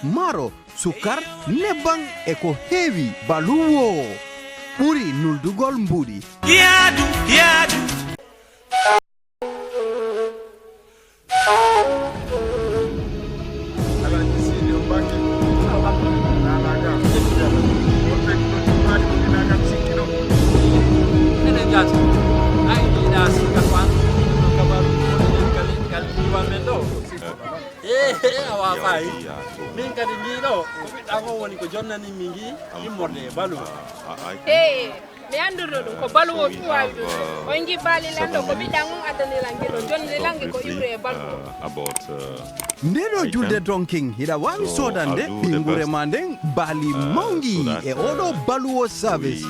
maro sukar nebang eko heavy baluwo uri nuldugol mbudi yadu Nero julde dronking hida wan sodande pingure mandeng bali mongi e odo baluo service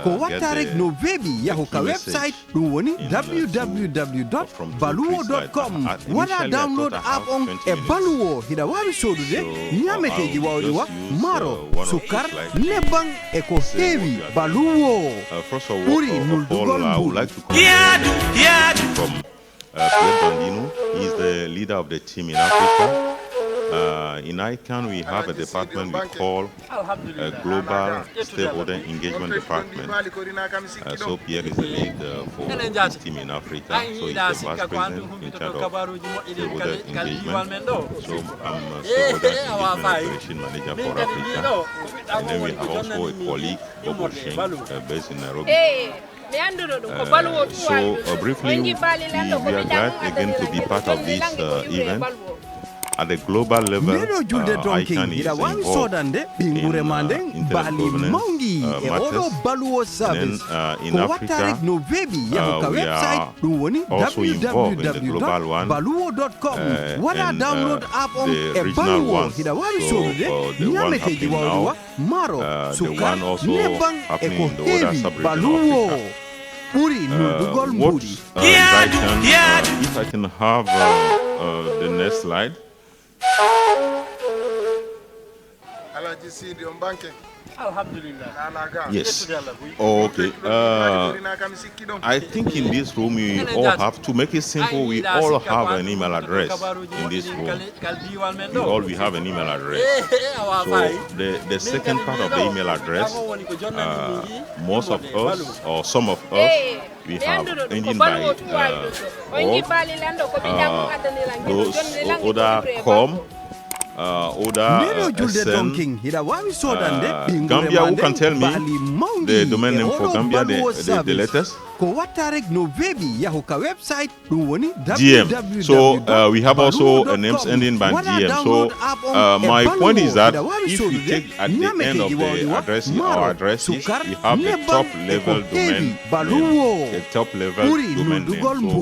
ko watarek no vebi yahuka website dum woni www.baluo.com wala download app on e baluo hida wari sodude nyameteji wawliwa maro sukar nebang e ko heavy baluo first of all, I would like to congratulate from Bandino. He's the leader of the team in Africa. In ICANN, we have a department we call a Global Stakeholder Engagement Department. So Pierre is the lead for this team in Africa. So he's the vice president in charge of stakeholder engagement. So I'm a stakeholder engagement operation manager for Africa. And then we have also a colleague, Bobo Sheng, based in Nairobi. So briefly, we are glad again to be part of this event. At the global level, ICANN is involved in internet governance matters. Then in Africa, we are also involved in the global one and the regional ones. So the one happening now, the one also happening in the other sub-region of Africa. If I can have the next slide. Yes. Okay. I think in this room we all have, to make it simple, we all have an email address in this room. We have an email address. So the second part of the email address, most of us or some of us, we have ending by those other com. Gambia, who can tell me the domain name for Gambia, the letters? GM. So we have also names ending by GM. So my point is that if you take at the end of the address, our addresses, we have the top level domain name, the top level domain name. So at the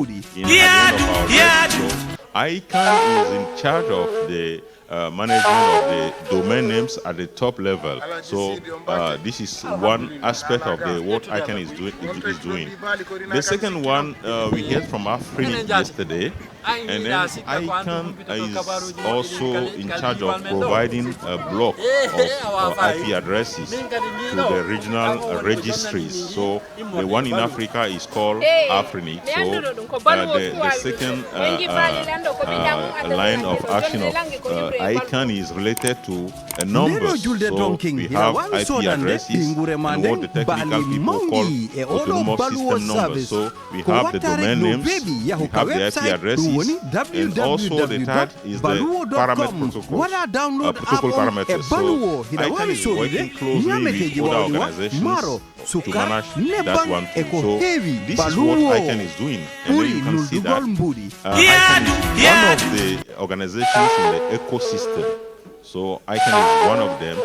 end of our address, so ICANN is in charge of the management of the domain names at the top level. So this is one aspect of what ICANN is doing. The second one, we heard from Africa yesterday, and then ICANN is also in charge of providing a block of IP addresses to the regional registries. So the one in Africa is called Afrinic. So the second line of action of ICANN is related to a number. So we have IP addresses and what the technical people call autonomous system numbers. So we have the domain names, we have the IP addresses, and also the third is the parameter protocol parameters. So ICANN is working closely with other organizations to manage that one too. So this is what ICANN is doing, and then you can see that ICANN is one of the organizations in the ecosystem. So ICANN is one of them.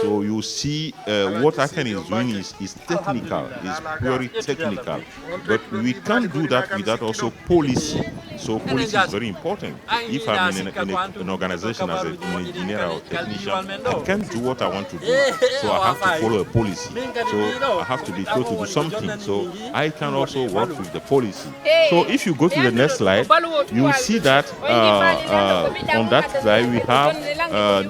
So you see what ICANN is doing is technical, is very technical. But we can't do that without also policy. So policy is very important. If I'm in an organization as an engineer or technician, I can't do what I want to do. So I have to follow a policy. So I have to be told to do something. So I can also work with the policy. So if you go to the next slide, you will see that on that slide we have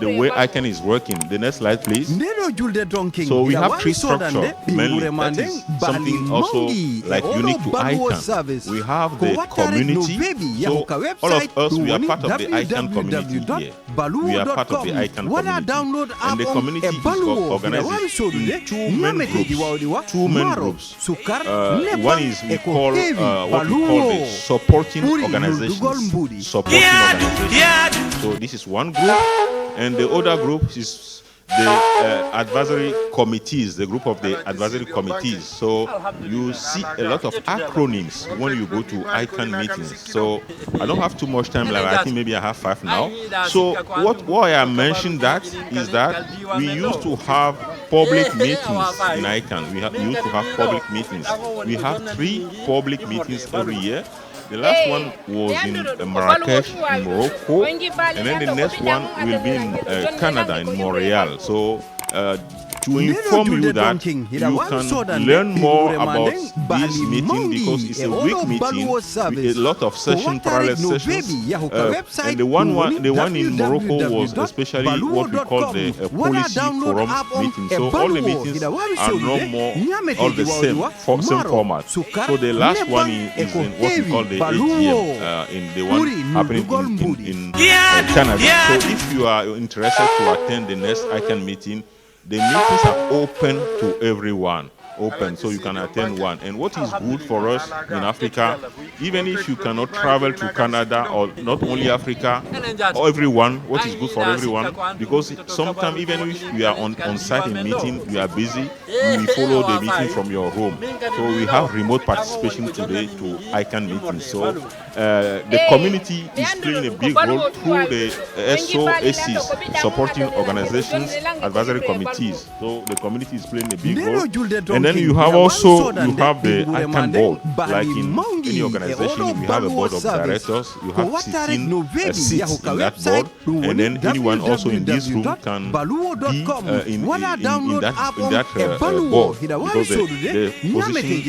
the way ICANN is working. The next slide, please. So we have three structures, mainly that is something also like unique to ICANN. We have the community, So all of us, we are part of the ICANN community here. We are part of the ICANN community. And the community is organized in two main groups. One is we call what we call the supporting organizations. Supporting organizations. So this is one group, and the other group is the advisory committees, the group of the advisory committees. So you see a lot of acronyms when you go to ICANN meetings. So I don't have too much time, like I think maybe I have 5 now. So why I mentioned that is that we used to have public meetings in ICANN. We used to have public meetings. We have 3 public meetings every year. The last one was in Marrakesh, in Morocco, and then the next one will be in Canada, in Montreal. So to inform you that you can learn more about this meeting, because it's a week meeting with a lot of sessions, parallel sessions. And the one in Morocco was especially what we call the policy forum meeting. So all the meetings are no more all the same format. So the last one is in what we call the AGM, in the one happening in Canada. So if you are interested to attend the next ICANN meeting, the meetings are open to everyone, so you can attend one. And what is good for us in Africa, even if you cannot travel to Canada, or not only Africa, or everyone, what is good for everyone, because sometimes even if you are on site in meeting, you are busy, you will follow the meeting from your home. So we have remote participation today to ICANN meetings. So the community is playing a big role through the SOACs, supporting organizations, advisory committees. So the community is playing a big role. And then you have also the ICANN board. Like in any organization, we have a board of directors. You have 16 seats in that board. And then anyone also in this room can be in that board, because the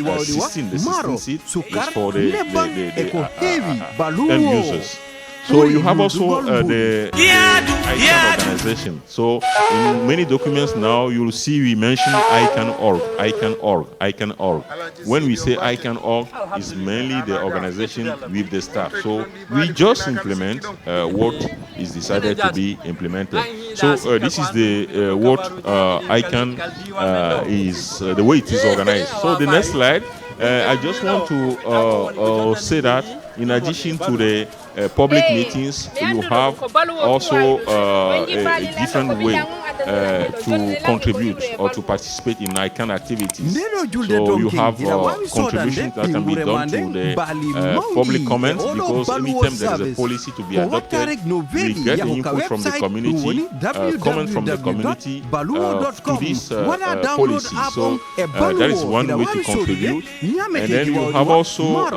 position 16 seats is for the end users. So you have also the ICANN organization. So in many documents now, you'll see we mention ICANN.org, ICANN.org, ICANN.org. When we say ICANN.org, it's mainly the organization with the staff. So we just implement what is decided to be implemented. So this is the what ICANN is, the way it is organized. So the next slide, I just want to say that in addition to the public meetings, you have also a different way to contribute or to participate in ICANN activities. So you have contributions that can be done through the public comments, because anytime there is a policy to be adopted, we get the input from the community, comment from the community to this policy. So that is one way to contribute. And then you have also,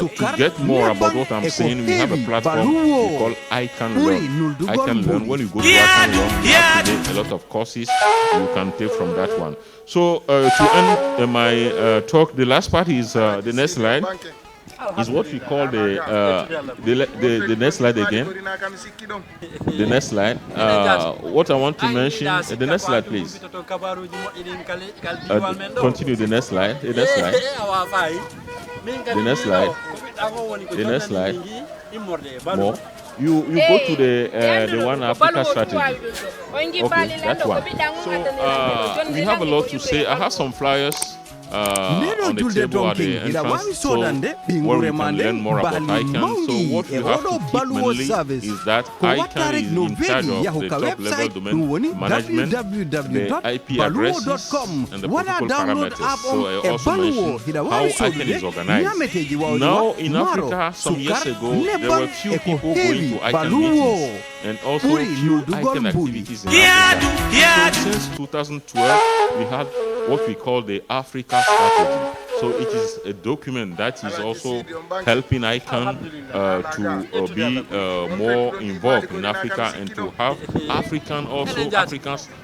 to get more about what I'm saying, we have a platform we call ICANN Learn. ICANN Learn. When you go to ICANN Learn, you have today a lot of courses you can take from that one. So to end my talk, the last part is the next slide. Is what we call the next slide again. The next slide. What I want to mention. The next slide, please. Continue the next slide. The next slide. The next slide. The next slide. More. You go to the one Africa strategy. Okay, that one. So we have a lot to say. I have some flyers on the table at the entrance, so where we can learn more about ICANN. So what you have to keep mainly is that ICANN is in charge of the top level domain management, the IP addresses, and the protocol parameters. So I also mentioned how ICANN is organized. Now in Africa, some years ago, there were few people going to ICANN meetings and also few ICANN activities in Africa. So since 2012, we had what we call the Africa strategy. So it is a document that is also helping ICANN to be more involved in Africa, and to have Africans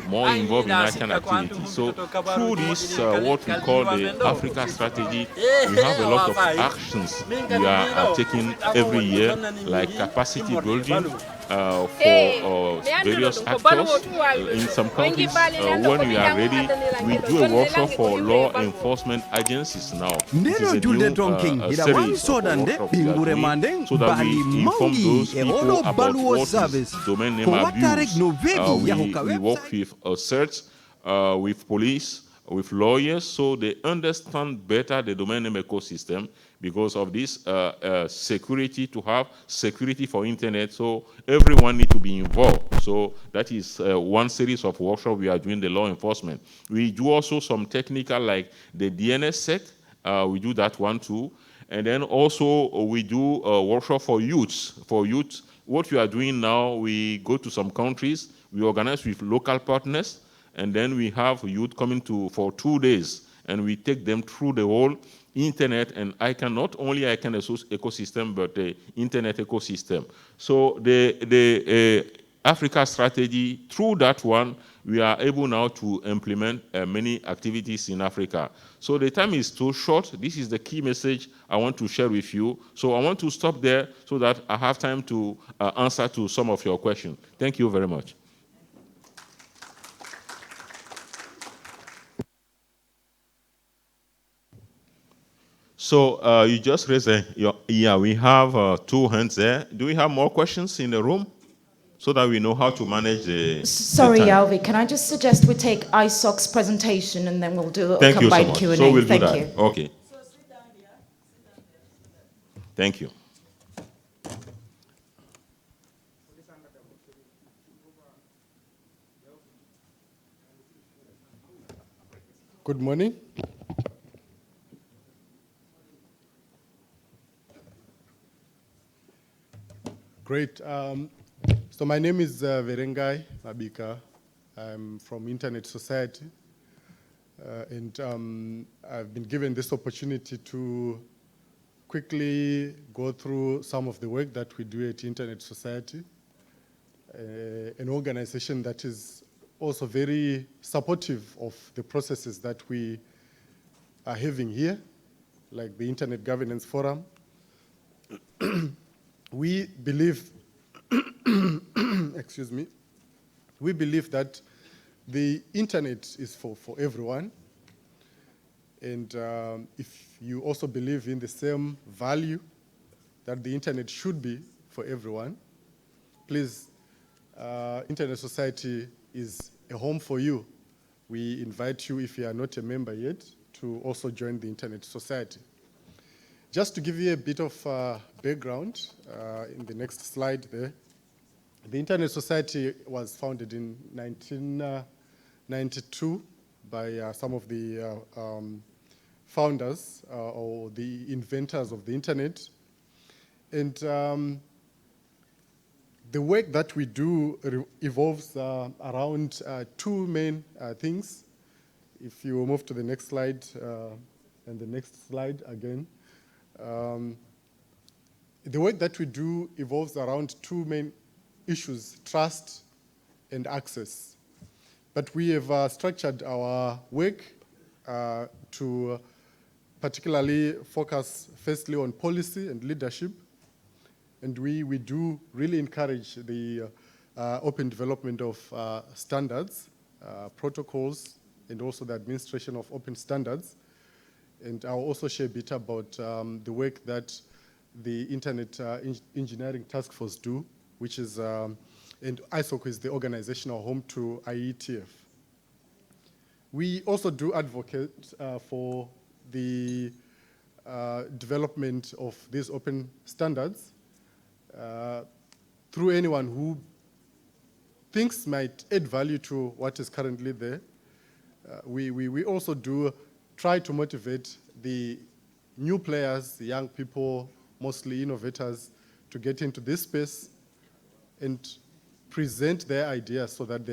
more involved in ICANN activities. So through this, what we call the Africa strategy, we have a lot of actions we are taking every year, like capacity building, for various actors. In some countries, when we are ready, we do a workshop for law enforcement agencies now. This is a new series of workshops we are doing so that we inform those people about what is domain name abuse. We work with CERT, with police, with lawyers, so they understand better the domain name ecosystem because of this security, to have security for internet, so everyone needs to be involved. So that is one series of workshops we are doing, the law enforcement. We do also some technical, like the DNSSEC, we do that one too. And then also we do a workshop for youths. For youth, what we are doing now, we go to some countries, we organize with local partners, and then we have youth coming for 2 days, and we take them through the whole internet and ICANN, not only ICANN ecosystem, but the internet ecosystem. So the Africa strategy, through that one, we are able now to implement many activities in Africa. So the time is too short. This is the key message I want to share with you. So I want to stop there so that I have time to answer to some of your questions. Thank you very much. So you just raised yeah, we have 2 hands there. Do we have more questions in the room so that we know how to manage the Sorry, the time? Alvi, can I just suggest we take ISOC's presentation and then we'll do a Thank you so combined much. Q&A. So we'll do Thank that. you. Okay. Thank you. Good morning. Great. So my name is Verengai Mabika. I'm from Internet Society. And I've been given this opportunity to quickly go through some of the work that we do at Internet Society, an organization that is also very supportive of the processes that we are having here, like the Internet Governance Forum. We believe, excuse me, we believe that the internet is for everyone. And if you also believe in the same value that the internet should be for everyone, please, Internet Society is a home for you. We invite you, if you are not a member yet, to also join the Internet Society. Just to give you a bit of background, in the next slide there, the Internet Society was founded in 1992 by some of the founders or the inventors of the internet. And the work that we do evolves around 2 main things. If you move to the next slide, and the next slide again. The work that we do evolves around 2 main issues: trust and access. But we have structured our work to particularly focus firstly on policy and leadership. And we do really encourage the open development of standards, protocols, and also the administration of open standards. And I'll also share a bit about the work that the Internet Engineering Task Force do, which is, and ISOC is the organizational home to IETF. We also do advocate for the development of these open standards through anyone who thinks might add value to what is currently there. We also do try to motivate the new players, the young people, mostly innovators, to get into this space and present their ideas so that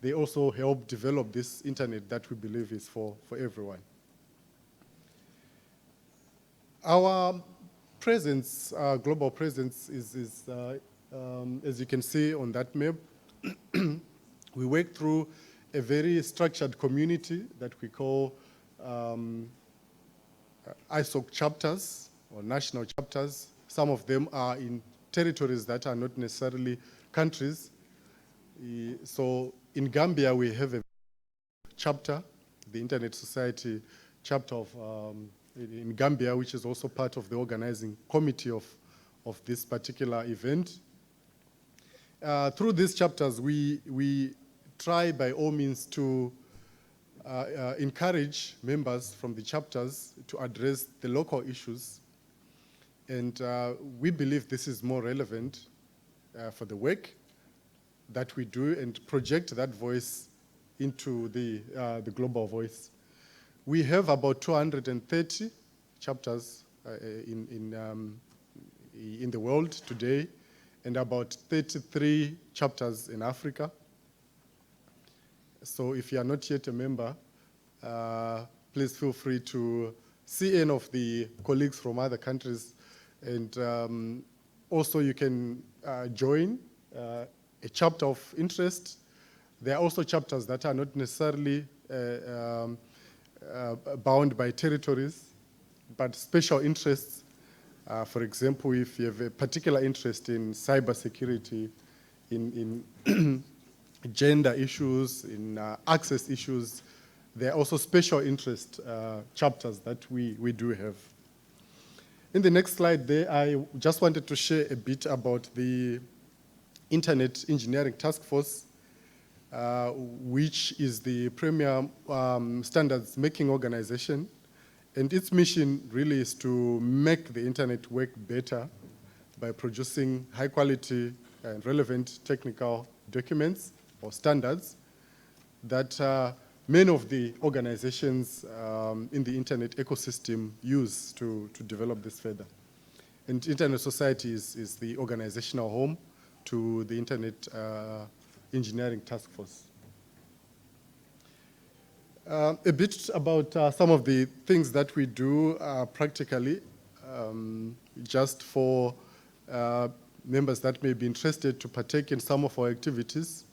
they also help develop this internet that we believe is for everyone. Our presence, global presence, is as you can see on that map, we work through a very structured community that we call ISOC chapters or national chapters. Some of them are in territories that are not necessarily countries. So in Gambia, we have a chapter, the Internet Society chapter in Gambia, which is also part of the organizing committee of this particular event. Through these chapters, we try by all means to encourage members from the chapters to address the local issues. And we believe this is more relevant for the work that we do and project that voice into the global voice. We have about 230 chapters in the world today, and about 33 chapters in Africa. So if you are not yet a member, please feel free to see any of the colleagues from other countries. And also you can join a chapter of interest. There are also chapters that are not necessarily bound by territories, but special interests. For example, if you have a particular interest in cybersecurity, in gender issues, in access issues, there are also special interest chapters that we do have. In the next slide there, I just wanted to share a bit about the Internet Engineering Task Force, which is the premier standards making organization. And its mission really is to make the internet work better by producing high quality and relevant technical documents or standards that many of the organizations in the internet ecosystem use to develop this further. And Internet Society is the organizational home to the Internet Engineering Task Force. A bit about some of the things that we do practically, just for members that may be interested to partake in some of our activities.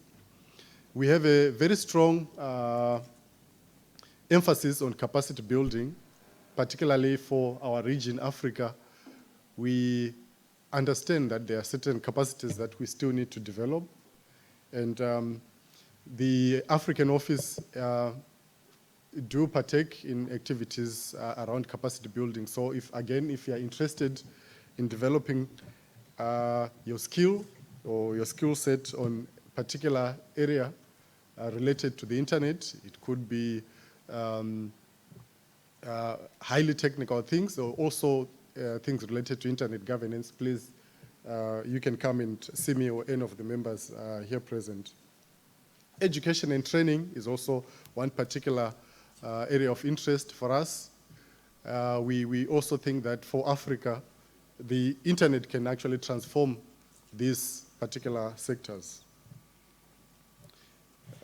We have a very strong emphasis on capacity building, particularly for our region, Africa. We understand that there are certain capacities that we still need to develop. And the African office do partake in activities around capacity building. So if you are interested in developing your skill or your skill set on a particular area related to the internet, it could be highly technical things or also things related to internet governance, please, you can come and see me or any of the members here present. Education and training is also one particular area of interest for us. We also think that for Africa, the internet can actually transform these particular sectors.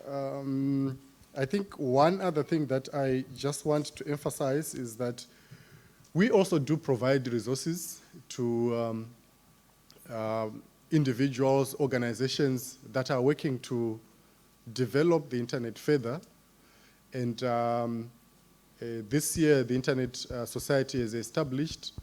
I think one other thing that I just want to emphasize is that we also do provide resources to individuals, organizations that are working to develop the internet further. And this year, the Internet Society has established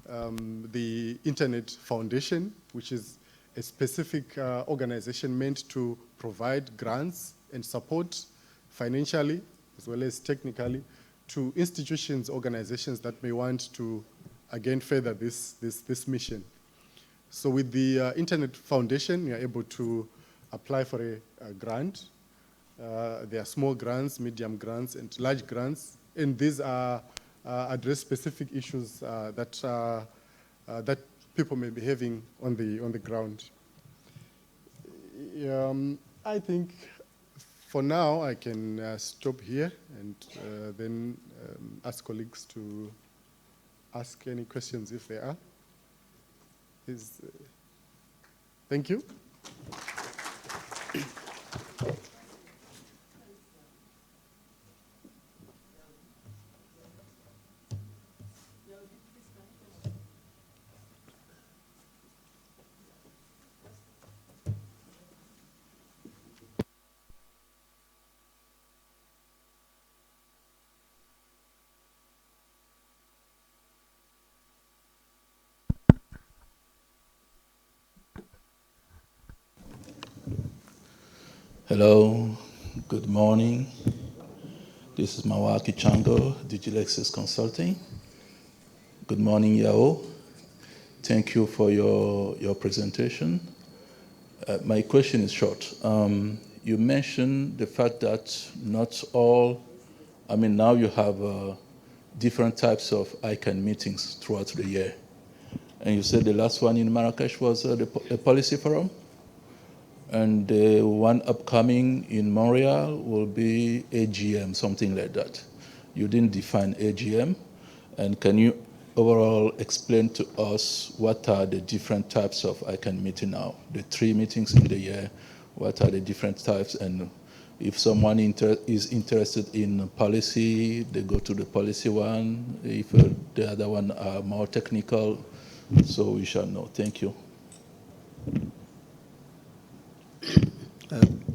the Internet Foundation, which is a specific organization meant to provide grants and support financially as well as technically to institutions, organizations that may want to, again, further this mission. So with the Internet Foundation, you're able to apply for a grant. There are small grants, medium grants, and large grants, and these are address specific issues that people may be having on the ground. I think for now I can stop here and then ask colleagues to ask any questions if there are. Thank you. Hello, good morning. This is Mawaki Chango, Digilexis Consulting. Good morning, Yao. Thank you for your presentation. My question is short. You mentioned the fact that not all, now you have different types of ICANN meetings throughout the year. And you said the last one in Marrakesh was the policy forum? And the one upcoming in Montreal will be AGM, something like that. You didn't define AGM. And can you overall explain to us what are the different types of ICANN meeting now? The 3 meetings in the year, what are the different types? And if someone is interested in policy, they go to the policy one. If the other one are more technical, so we shall know. Thank you.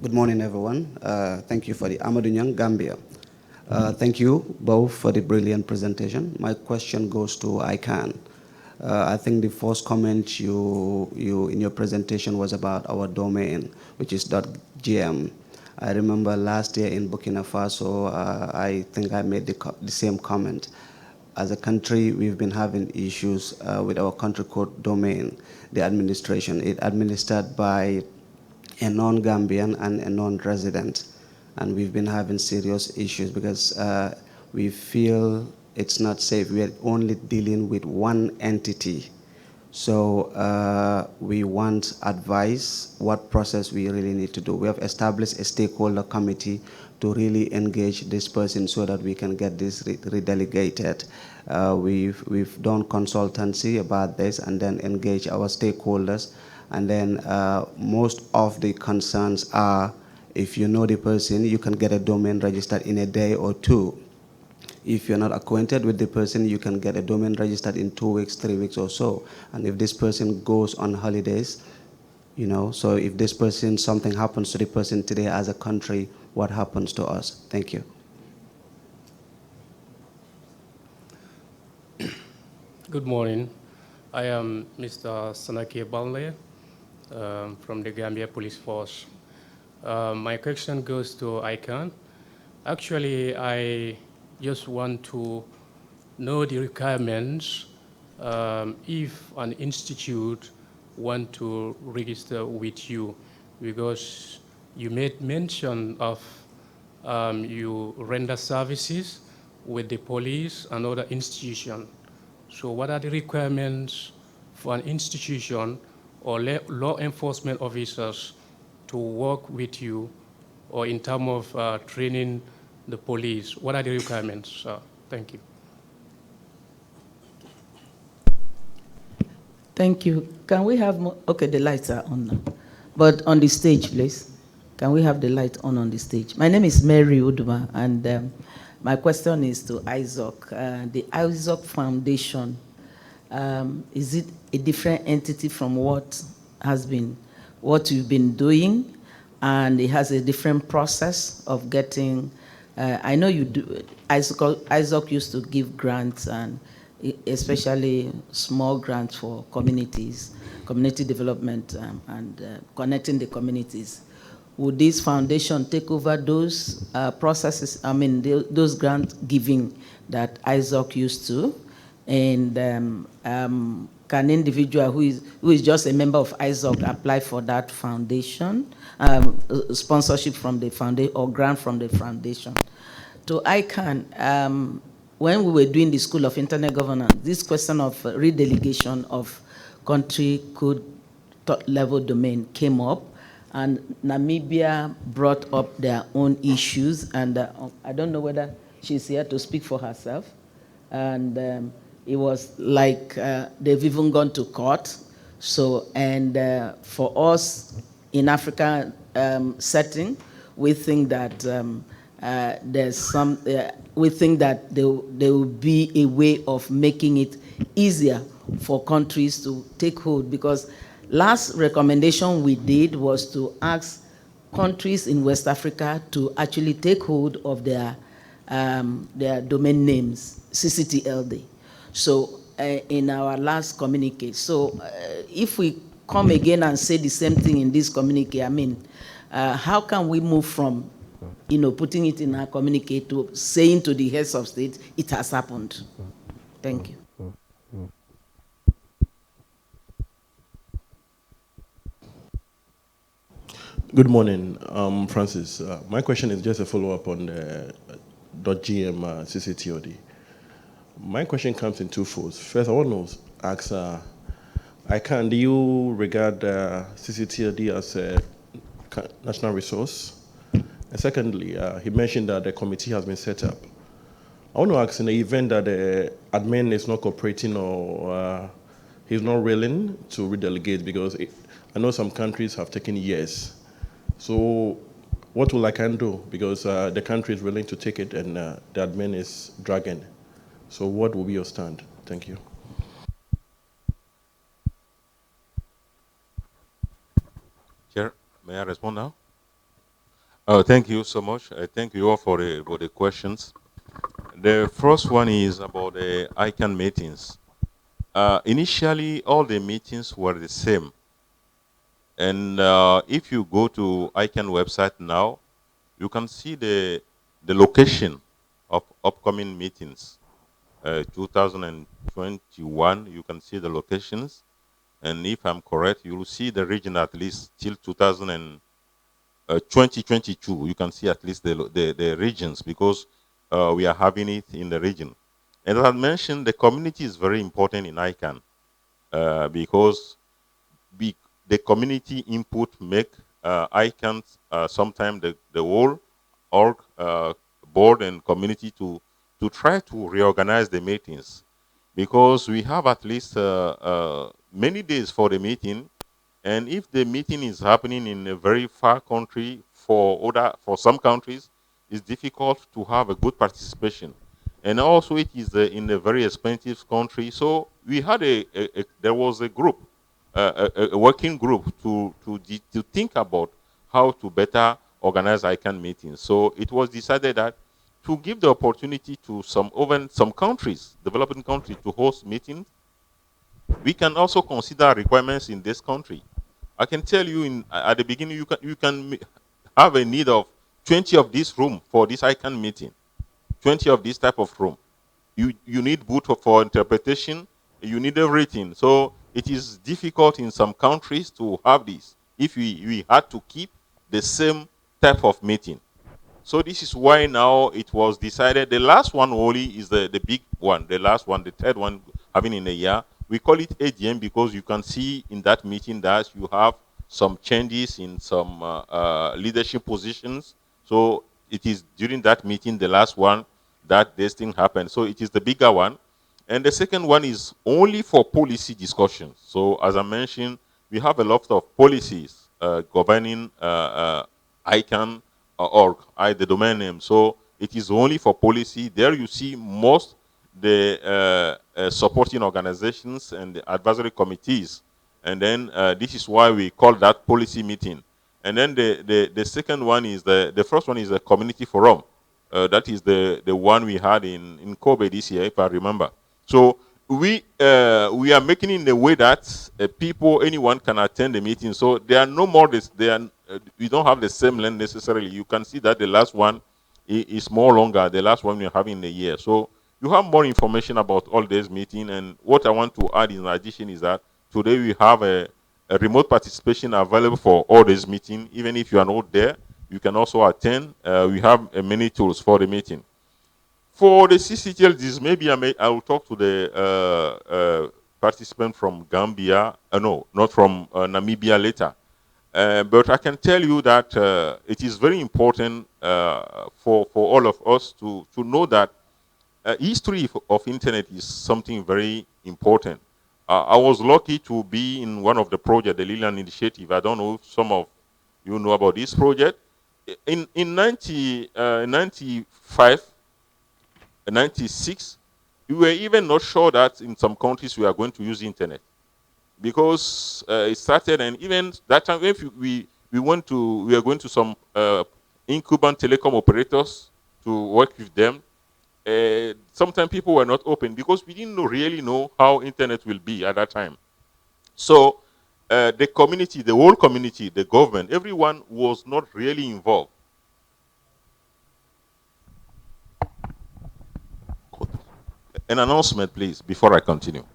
Good morning, everyone. Thank you for the Amadou Nyang, Gambia. Thank you both for the brilliant presentation. My question goes to ICANN. I think the first comment you in your presentation was about our domain, which is .gm. I remember last year in Burkina Faso, I think I made the same comment. As a country, we've been having issues with our country code domain, the administration. It's administered by a non-Gambian and a non-resident. And we've been having serious issues because we feel it's not safe. We are only dealing with one entity. So we want advice, what process we really need to do. We have established a stakeholder committee to really engage this person so that we can get this redelegated. We've done consultancy about this and then engage our stakeholders. And then most of the concerns are, if you know the person, you can get a domain registered in a day or 2. If you're not acquainted with the person, you can get a domain registered in 2 weeks, 3 weeks or so. And if this person goes on holidays, so if this person, something happens to the person today as a country, what happens to us? Thank you. Good morning. I am Mr. Sanaki Balne from the Gambia Police Force. My question goes to ICANN. Actually, I just want to know the requirements if an institute want to register with you, because you made mention of you render services with the police and other institutions. So what are the requirements for an institution or law enforcement officers to work with you, or in terms of training the police? What are the requirements? Thank you. Thank you. Can we have more? Okay, the lights are on now. But on the stage, please. Can we have the light on the stage? My name is Mary Uduma, and my question is to ISOC. The ISOC Foundation, is it a different entity from what you've been doing? And it has a different process of getting, I know you do, ISOC used to give grants, and especially small grants for communities, community development, and connecting the communities. Would this foundation take over those processes, those grant giving that ISOC used to? And can individual who is just a member of ISOC apply for that foundation, sponsorship from the foundation or grant from the foundation? To ICANN, when we were doing the School of Internet Governance, this question of redelegation of country code level domain came up, and Namibia brought up their own issues, and I don't know whether she's here to speak for herself, and it was like they've even gone to court. So, and for us in Africa setting, we think that there's some, we think that there will be a way of making it easier for countries to take hold, because last recommendation we did was to ask countries in West Africa to actually take hold of their domain names, CCTLD. So in our last communique. So if we come again and say the same thing in this communique, How can we move from, putting it in our communique to saying to the heads of state, it has happened? Thank you. Good morning, Francis. My question is just a follow-up on the .gm CCTOD. My question comes in two folds. First, I want to ask, ICANN, do you regard CCTOD as a national resource? And secondly, he mentioned that the committee has been set up. I want to ask, in the event that the admin is not cooperating or he's not willing to redelegate, because I know some countries have taken years. So what will ICANN do? Because the country is willing to take it and the admin is dragging. So what will be your stand? Thank you. Chair, may I respond now? Thank you so much. Thank you all for the questions. The first one is about the ICANN meetings. Initially, all the meetings were the same. And if you go to ICANN website now, you can see the location of upcoming meetings. 2021, you can see the locations. And if I'm correct, you will see the region at least till 2022. You can see at least the regions, because we are having it in the region. And as I mentioned, the community is very important in ICANN because the community input make ICANN sometimes the whole org board and community to try to reorganize the meetings, because we have at least many days for the meeting, and if the meeting is happening in a very far country, for some countries, it's difficult to have a good participation, and also it is in a very expensive country. So we had there was a group, a working group to think about how to better organize ICANN meetings. So it was decided that to give the opportunity to some countries, developing countries, to host meetings, we can also consider requirements in this country. I can tell you at the beginning, you can have a need of 20 of this room for this ICANN meeting, 20 of this type of room. You need booth for interpretation, you need everything. So it is difficult in some countries to have this if we had to keep the same type of meeting. So this is why now it was decided. The last one only is the big one. The last one, the third one having in a year. We call it AGM because you can see in that meeting that you have some changes in some leadership positions. So it is during that meeting, the last one, that this thing happened. So it is the bigger one. And the second one is only for policy discussions. So as I mentioned, we have a lot of policies governing ICANN org, the domain name. So it is only for policy. There you see most the supporting organizations and the advisory committees. And then this is why we call that policy meeting. And then the second one is the first one is a community forum. That is the one we had in Kobe this year, if I remember. So we are making it in a way that anyone can attend the meeting. So there are no more we don't have the same length necessarily. You can see that the last one is more longer. The last one we're having in a year. So you have more information about all these meetings. And what I want to add in addition is that today we have a remote participation available for all these meetings. Even if you are not there, you can also attend. We have many tools for the meeting. For the CCTLDs, maybe I will talk to the participant from Gambia. No, not from Namibia later. But I can tell you that it is very important for all of us to know that history of internet is something very important. I was lucky to be in one of the projects, the Leland Initiative. I don't know if some of you know about this project. In 95, 96, we were even not sure that in some countries we are going to use internet, because it started, and even that time if we are going to some incumbent telecom operators to work with them. Sometimes people were not open because we didn't really know how internet will be at that time. So the community, the whole community, the government, everyone was not really involved. An announcement, please, before I continue.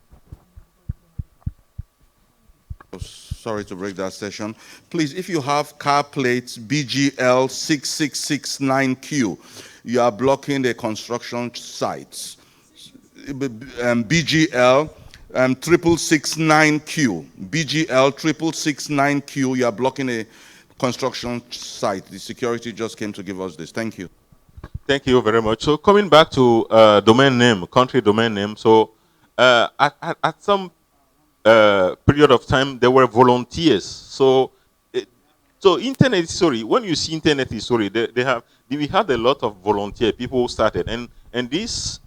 Sorry to break that session. Please, if you have car plates BGL6669Q, you are blocking the construction sites. BGL 6669Q, BGL 6669Q, you are blocking a construction site. The security just came to give us this. Thank you. Thank you very much. So coming back to domain name, country domain name. So at some period of time, there were volunteers. So so internet history, when you see internet history, we had a lot of volunteer people who started, and this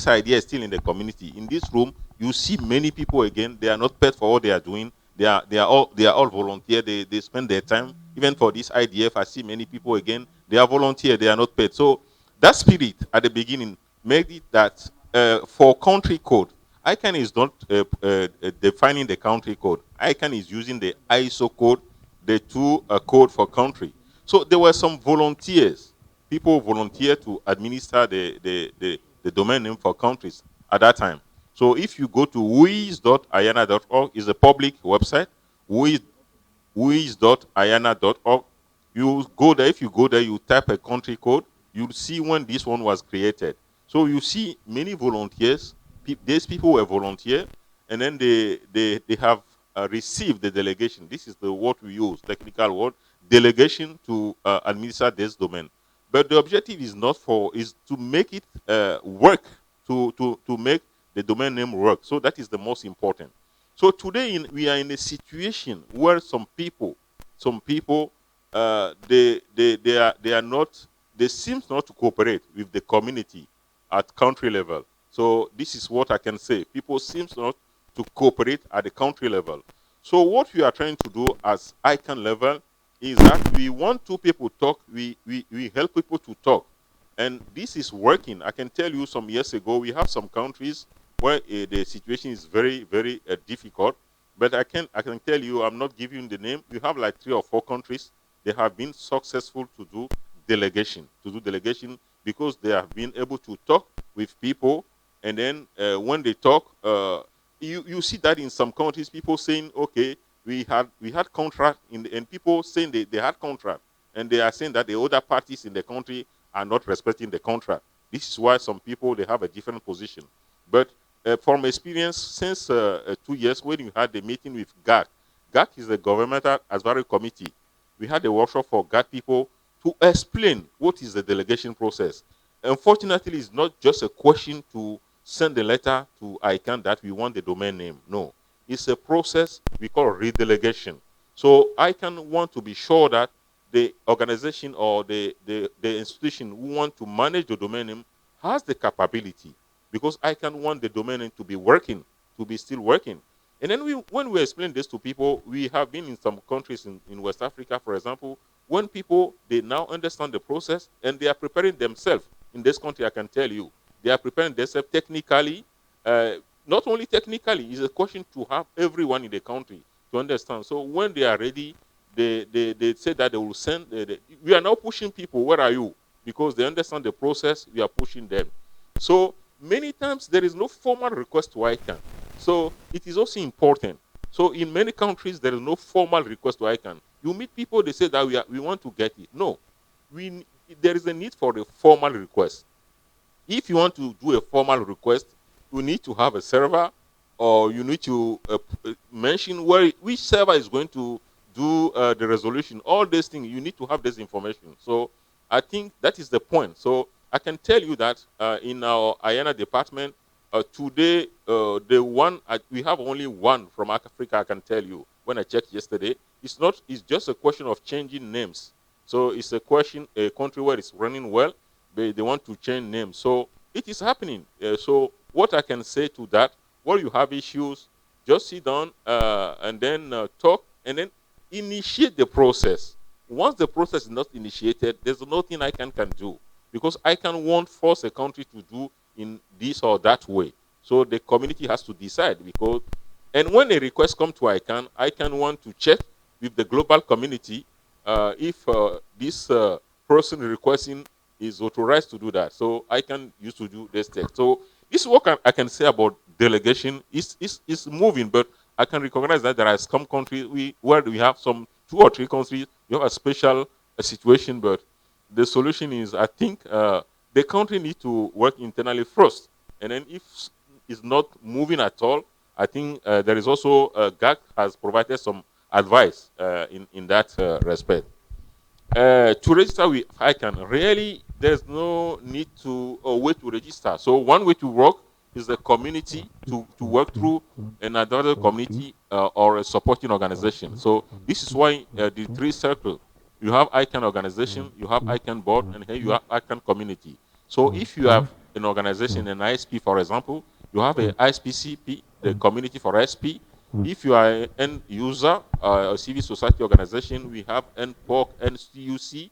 idea is still in the community. In this room, you see many people again. They are not paid for what they are doing. They are all volunteer. They spend their time. Even for this IDF, I see many people again. They are volunteer. They are not paid. So that spirit at the beginning made it that for country code, ICANN is not defining the country code. ICANN is using the ISO code, the two code for country. So there were some volunteers. People volunteer to administer the domain name for countries at that time. So if you go to whois.iana.org, is a public website, whois.iana.org, you go there. If you go there, you type a country code, you'll see when this one was created. So you see many volunteers. These people were volunteer, and then they have received the delegation. This is the word we use, technical word, delegation to administer this domain. But the objective is to make it work, to make the domain name work. So that is the most important. So today we are in a situation where some people, they seem not to cooperate with the community at country level. So this is what I can say. People seem not to cooperate at the country level. So what we are trying to do as ICANN level is that we want two people talk. We help people to talk. And this is working. I can tell you some years ago, we have some countries where the situation is very, very difficult. But I can tell you, I'm not giving you the name. We have like 3 or 4 countries. They have been successful to do delegation, because they have been able to talk with people. And then when they talk, you see that in some countries, people saying, okay, we had contract, and people saying they had contract. And they are saying that the other parties in the country are not respecting the contract. This is why some people, they have a different position. But from experience, since 2 years, when you had the meeting with GAC, GAC is the Governmental Advisory Committee. We had a workshop for GAC people to explain what is the delegation process. Unfortunately, it's not just a question to send a letter to ICANN that we want the domain name. No, it's a process we call redelegation. So ICANN want to be sure that the organization or the institution who want to manage the domain name has the capability, because ICANN want the domain name to be working, to be still working. And then when we explain this to people, we have been in some countries in West Africa, for example, when people, they now understand the process and they are preparing themselves. In this country, I can tell you, they are preparing themselves technically. Not only technically, it's a question to have everyone in the country to understand. So when they are ready, they say that they will send. We are now pushing people, where are you? Because they understand the process, we are pushing them. So many times there is no formal request to ICANN. So it is also important. So in many countries, there is no formal request to ICANN. You meet people, they say that we want to get it. No, there is a need for a formal request. If you want to do a formal request, you need to have a server, or you need to mention which server is going to do the resolution. All these things, you need to have this information. So I think that is the point. So I can tell you that in our IANA department, today, we have only one from Africa, I can tell you. When I checked yesterday, it's just a question of changing names. So it's a country where it's running well, they want to change names. So it is happening. So what I can say to that, where you have issues, just sit down and then talk, and then initiate the process. Once the process is not initiated, there's nothing ICANN can do, because ICANN won't force a country to do in this or that way. So the community has to decide, because And when a request comes to ICANN want to check with the global community if this person requesting is authorized to do that. So ICANN used to do this test. So this is what I can say about delegation. It's moving, but I can recognize that there are some countries where we have some 2 or 3 countries, you have a special situation, but the solution is, I think, the country needs to work internally first. And then if it's not moving at all, I think there is also, GAC has provided some advice in that respect. To register with ICANN, really, there's no need to wait to register. So one way to work is the community to work through another community or a supporting organization. So this is why the 3 circles, you have ICANN organization, you have ICANN board, and here you have ICANN community. So if you have an organization, an ISP, for example, you have a ISPCP, the community for SP. If you are an end user, a civil society organization, we have NPOC, NCUC,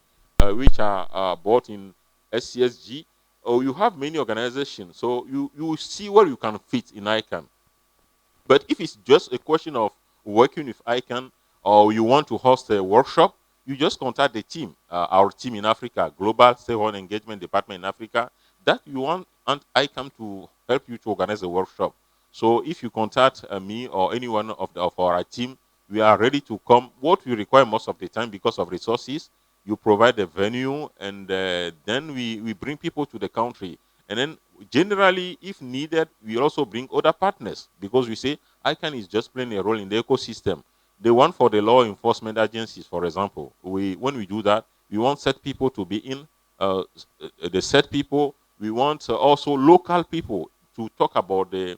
which are bought in SCSG. Or you have many organizations. So you see where you can fit in ICANN. But if it's just a question of working with ICANN or you want to host a workshop, you just contact the team, our team in Africa, Global Stakeholder Engagement Department in Africa, that you want ICANN to help you to organize a workshop. So if you contact me or anyone of our team, we are ready to come. What we require most of the time because of resources, you provide the venue, and then we bring people to the country. And then generally, if needed, we also bring other partners because we say ICANN is just playing a role in the ecosystem. The one for the law enforcement agencies, for example, when we do that, we want set people to be in, the set people. We want also local people to talk about the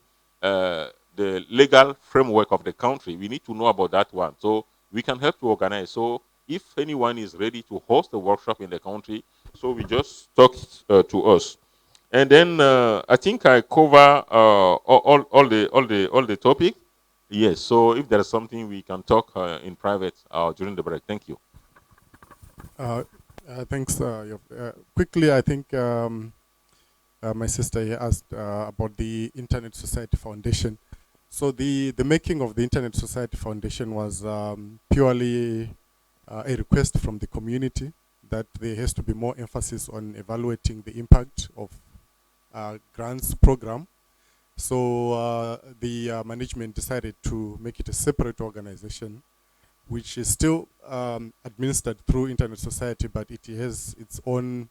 legal framework of the country. We need to know about that one. So we can help to organize. So if anyone is ready to host a workshop in the country, so we just talk to us. And then I think I cover all the topic. Yes. So if there is something we can talk in private during the break. Thank you. Thanks. Quickly, I think my sister here asked about the Internet Society Foundation. So the making of the Internet Society Foundation was purely a request from the community that there has to be more emphasis on evaluating the impact of grants program. So the management decided to make it a separate organization, which is still administered through Internet Society, but it has its own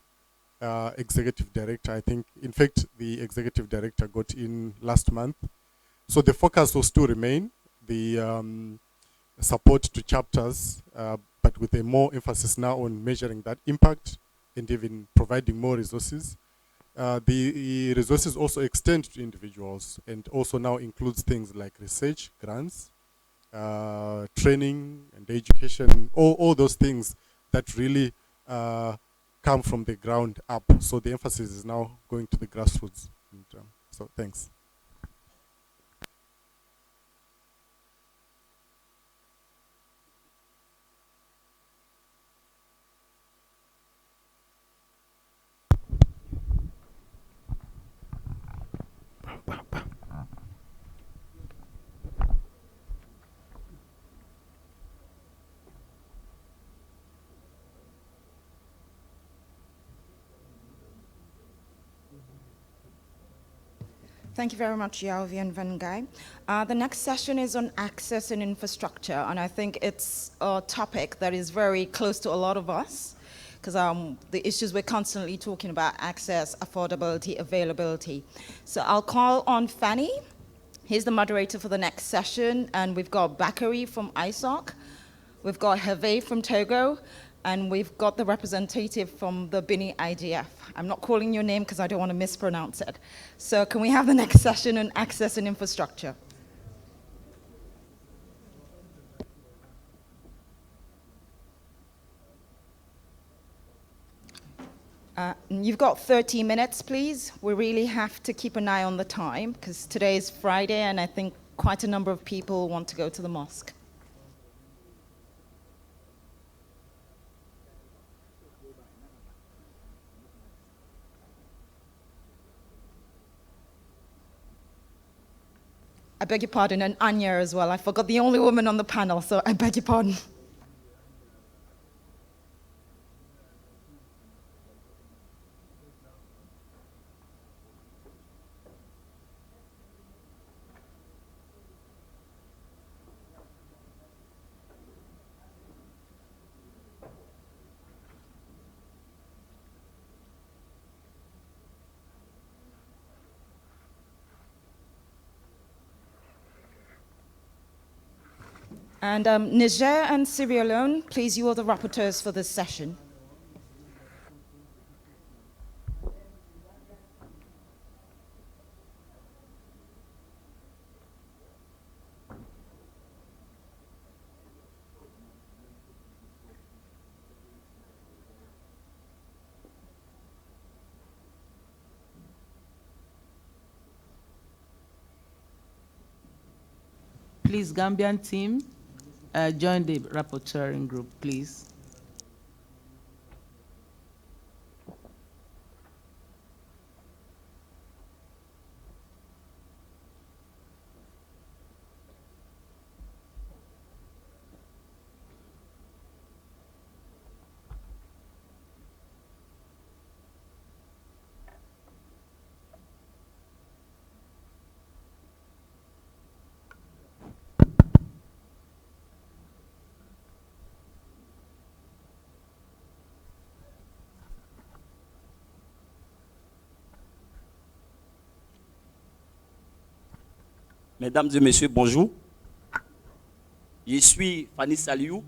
executive director. I think, in fact, the executive director got in last month. So the focus will still remain the support to chapters, but with a more emphasis now on measuring that impact and even providing more resources. The resources also extend to individuals and also now includes things like research, grants, training and education, all those things that really come from the ground up. So the emphasis is now going to the grassroots. And, so thanks. Thank you very much, Yalvi and Van Guy. The next session is on access and infrastructure, and I think it's a topic that is very close to a lot of us, because the issues we're constantly talking about: access, affordability, availability. So I'll call on Fanny. He's the moderator for the next session, and we've got Bakary from ISOC, we've got Hervé from Togo, and we've got the representative from the Bini IDF. I'm not calling your name because I don't want to mispronounce it. So can we have the next session on access and infrastructure? You've got 30 minutes, please. We really have to keep an eye on the time because today is Friday and I think quite a number of people want to go to the mosque. I beg your pardon, and Anya as well. I forgot the only woman on the panel, so I beg your pardon. And Niger and Sierra Leone, please, you are the rapporteurs for this session. Please, Gambian team, join the rapporteuring group, please. Mesdames et messieurs, bonjour. Je suis Fanny Saliou,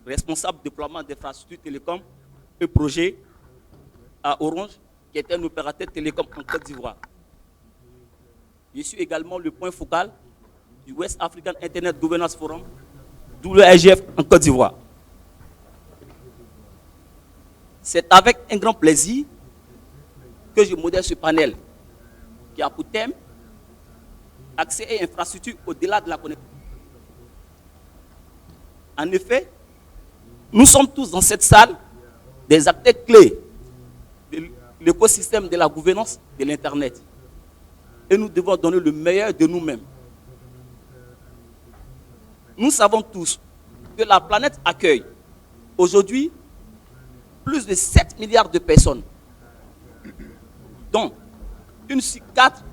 responsable de déploiement d'infrastructures télécom et projet à Orange, qui est un opérateur télécom en Côte d'Ivoire. Je suis également le point focal du West African Internet Governance Forum, WIGF en Côte d'Ivoire. C'est avec un grand plaisir que je modère ce panel qui a pour thème accès et infrastructures au-delà de la connexion. En effet, nous sommes tous dans cette salle des acteurs clés de l'écosystème de la gouvernance de l'Internet. Et nous devons donner le meilleur de nous-mêmes. Nous savons tous que la planète accueille aujourd'hui plus de 7 milliards de personnes, dont une sur 4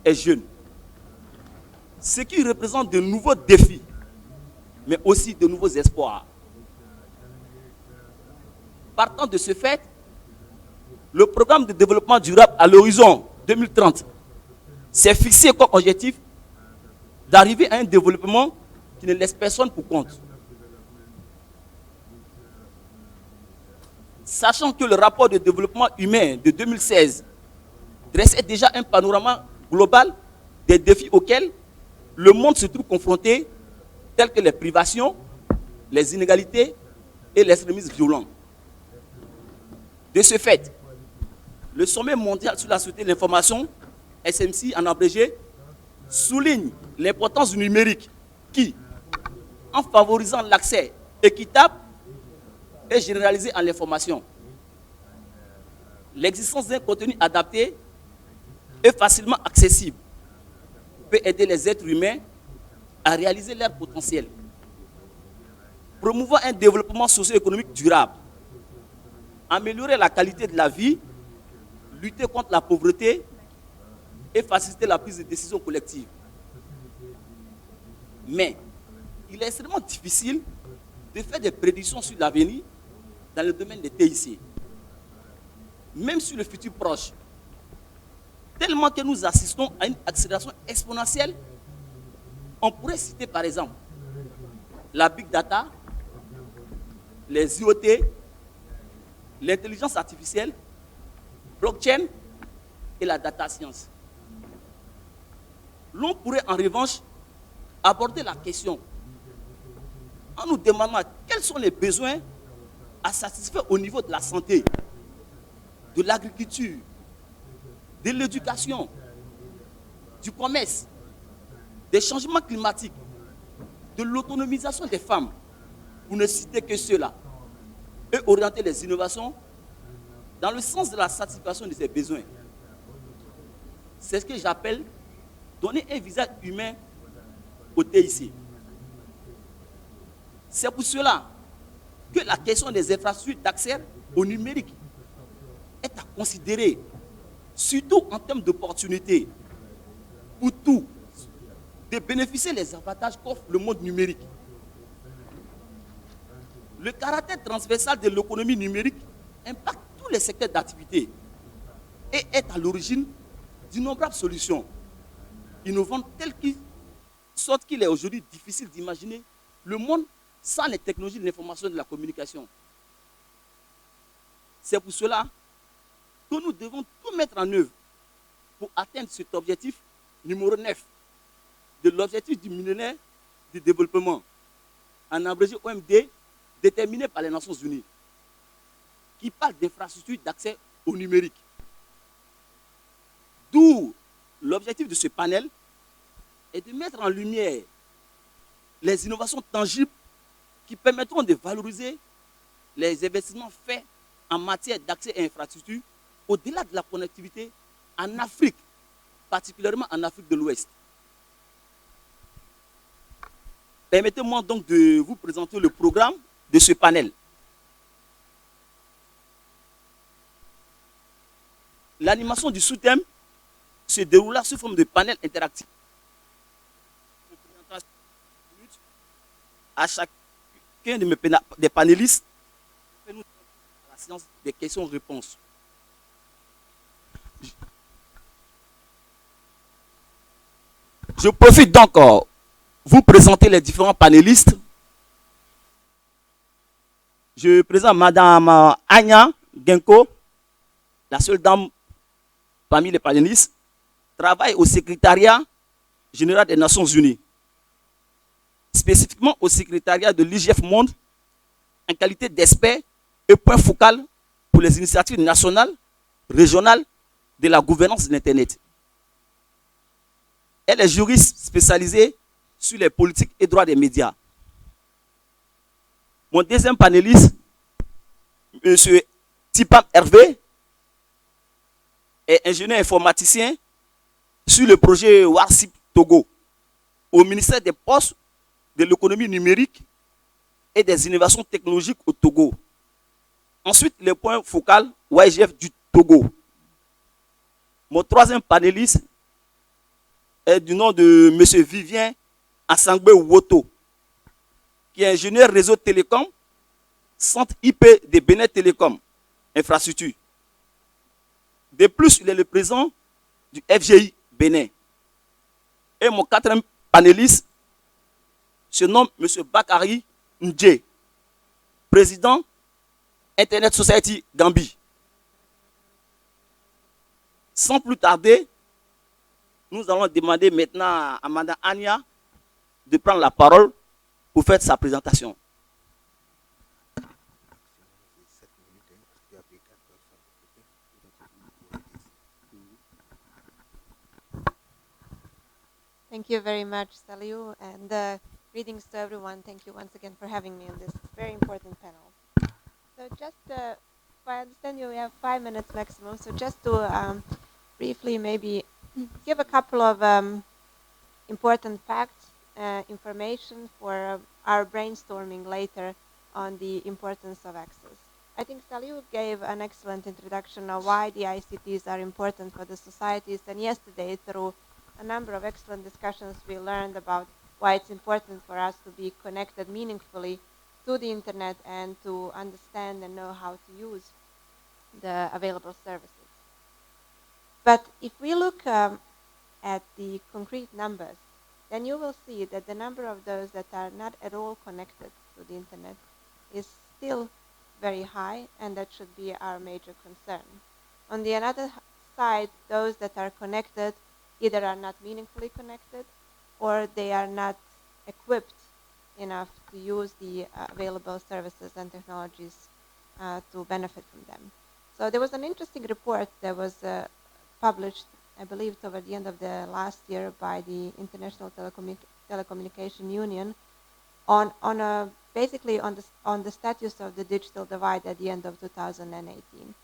est jeune. Ce qui représente de nouveaux défis, mais aussi de nouveaux espoirs. Partant de ce fait, le programme de développement durable à l'horizon 2030 s'est fixé comme objectif d'arriver à un développement qui ne laisse personne pour compte. Sachant que le rapport de développement humain de 2016 dressait déjà un panorama global des défis auxquels le monde se trouve confronté, tels que les privations, les inégalités et l'extrémisme violent. De ce fait, le sommet mondial sur la société de l'information, SMC en abrégé, souligne l'importance du numérique qui, en favorisant l'accès équitable et généralisé à l'information, l'existence d'un contenu adapté et facilement accessible peut aider les êtres humains à réaliser leur potentiel. Promouvoir un développement socio-économique durable, améliorer la qualité de la vie, lutter contre la pauvreté et faciliter la prise de décision collective. Mais il est extrêmement difficile de faire des prédictions sur l'avenir dans le domaine des TIC, même sur le futur proche, tellement que nous assistons à une accélération exponentielle. On pourrait citer par exemple la big data, les IoT, l'intelligence artificielle, blockchain et la data science. L'on pourrait en revanche aborder la question en nous demandant quels sont les besoins à satisfaire au niveau de la santé, de l'agriculture, de l'éducation, du commerce, des changements climatiques, de l'autonomisation des femmes, pour ne citer que cela, et orienter les innovations dans le sens de la satisfaction de ces besoins. C'est ce que j'appelle donner un visage humain au TIC. C'est pour cela que la question des infrastructures d'accès au numérique est à considérer, surtout en termes d'opportunités, pour tout, de bénéficier des avantages qu'offre le monde numérique. Le caractère transversal de l'économie numérique impacte tous les secteurs d'activité et est à l'origine d'innombrables solutions innovantes telles sorte qu'il est aujourd'hui difficile d'imaginer le monde sans les technologies de l'information et de la communication. C'est pour cela que nous devons tout mettre en œuvre pour atteindre cet objectif numéro 9 de l'objectif du millénaire du développement, en abrégé OMD, déterminé par les Nations Unies, qui parle d'infrastructures d'accès au numérique. D'où l'objectif de ce panel est de mettre en lumière les innovations tangibles qui permettront de valoriser les investissements faits en matière d'accès à infrastructures au-delà de la connectivité en Afrique, particulièrement en Afrique de l'Ouest. Permettez-moi donc de vous présenter le programme de ce panel. L'animation du sous-thème se déroulera sous forme de panel interactif. À chacun des panélistes, la séance des questions-réponses. Je profite donc vous présenter les différents panélistes. Je présente Madame Anya Genko, la seule dame parmi les panélistes, travaille au secrétariat général des Nations Unies, spécifiquement au secrétariat de l'IGF Monde, en qualité d'expert et point focal pour les initiatives nationales, régionales de la gouvernance de l'Internet. Elle est juriste spécialisée sur les politiques et droits des médias. Mon deuxième panéliste, M. Tipam Hervé, est ingénieur informaticien sur le projet Warsip Togo au ministère des Postes, de l'économie numérique et des innovations technologiques au Togo. Ensuite, le point focal YGF du Togo. Mon troisième panéliste est du nom de M. Vivien Assangbe Woto, qui est ingénieur réseau télécom, centre IP de Bénin Télécom, infrastructure. De plus, il est le président du FGI Bénin. Et mon quatrième panéliste se nomme M. Bakari Ndje, président Internet Society Gambie. Sans plus tarder, nous allons demander maintenant à Mme Anya de prendre la parole pour faire sa présentation. Thank you very much, Saliu, and greetings to everyone. Thank you once again for having me on this very important panel. So just, if I understand you, we have 5 minutes maximum, so just to briefly maybe give a couple of important facts, information for our brainstorming later on the importance of access. I think Saliu gave an excellent introduction of why the ICTs are important for the societies, and yesterday through a number of excellent discussions we learned about why it's important for us to be connected meaningfully to the internet and to understand and know how to use the available services. But if we look at the concrete numbers, then you will see that the number of those that are not at all connected to the internet is still very high, and that should be our major concern. On the other side, those that are connected either are not meaningfully connected or they are not equipped enough to use the available services and technologies to benefit from them. So there was an interesting report that was published, I believe, toward the end of the last year by the International Telecommunication Union on basically on the status of the digital divide at the end of 2018.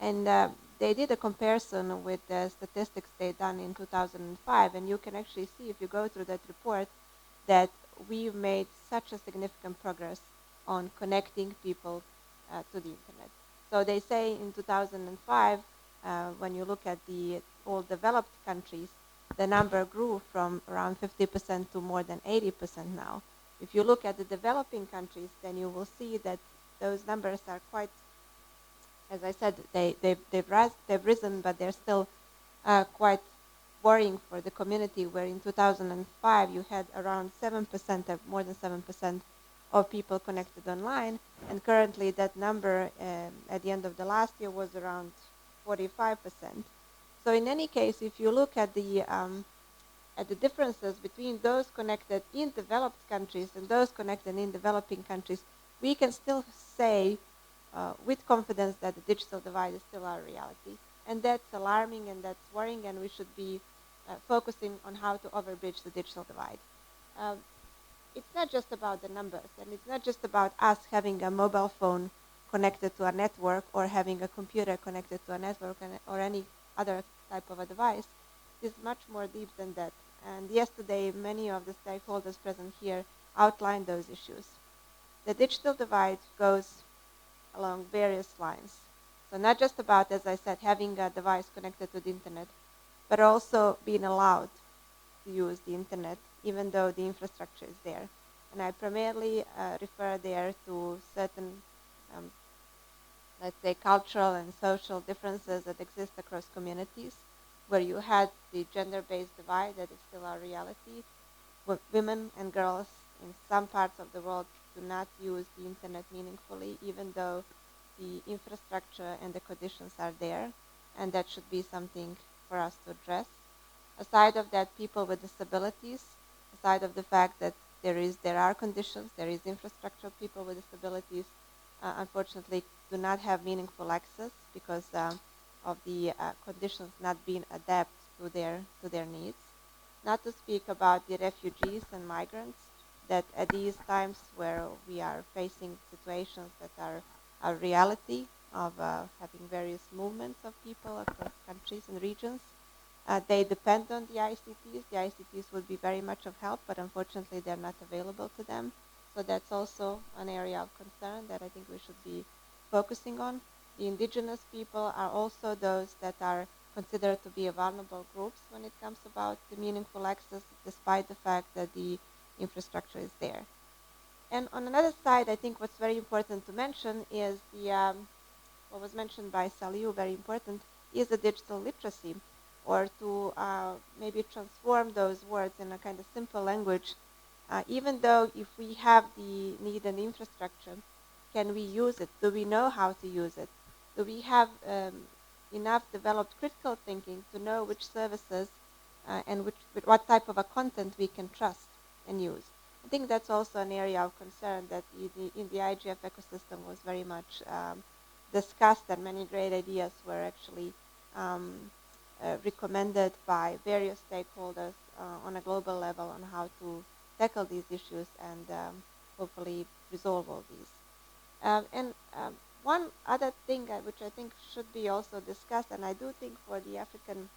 And they did a comparison with the statistics they done in 2005, and you can actually see if you go through that report that we've made such a significant progress on connecting people to the internet. So they say in 2005, when you look at the all developed countries, the number grew from around 50% to more than 80% now. If you look at the developing countries, then you will see that those numbers are quite, as I said, they've risen, but they're still quite worrying for the community, where in 2005 you had around 7%, more than 7% of people connected online, and currently that number at the end of the last year was around 45%. So in any case, if you look at the differences between those connected in developed countries and those connected in developing countries, we can still say with confidence that the digital divide is still our reality. And that's alarming and that's worrying, and we should be focusing on how to overbridge the digital divide. It's not just about the numbers, and it's not just about us having a mobile phone connected to a network or having a computer connected to a network or any other type of a device. It's much more deep than that. And yesterday, many of the stakeholders present here outlined those issues. The digital divide goes along various lines. So not just about, as I said, having a device connected to the internet, but also being allowed to use the internet, even though the infrastructure is there. And I primarily refer there to certain, let's say, cultural and social differences that exist across communities, where you had the gender-based divide that is still our reality. Women and girls in some parts of the world do not use the internet meaningfully, even though the infrastructure and the conditions are there, and that should be something for us to address. Aside of that, people with disabilities, aside of the fact that there are conditions, there is infrastructure, people with disabilities unfortunately do not have meaningful access because of the conditions not being adapted to their needs. Not to speak about the refugees and migrants that at these times where we are facing situations that are a reality of having various movements of people across countries and regions, they depend on the ICTs. The ICTs would be very much of help, but unfortunately they're not available to them. So that's also an area of concern that I think we should be focusing on. The indigenous people are also those that are considered to be vulnerable groups when it comes about the meaningful access, despite the fact that the infrastructure is there. And on another side, I think what's very important to mention is the, what was mentioned by Saliu, very important, is the digital literacy, or to maybe transform those words in a kind of simple language. Even though if we have the need and infrastructure, can we use it? Do we know how to use it? Do we have enough developed critical thinking to know which services and what type of a content we can trust and use? I think that's also an area of concern that in the IGF ecosystem was very much discussed, and many great ideas were actually recommended by various stakeholders on a global level on how to tackle these issues and hopefully resolve all these. One other thing which I think should be also discussed, and I do think for the African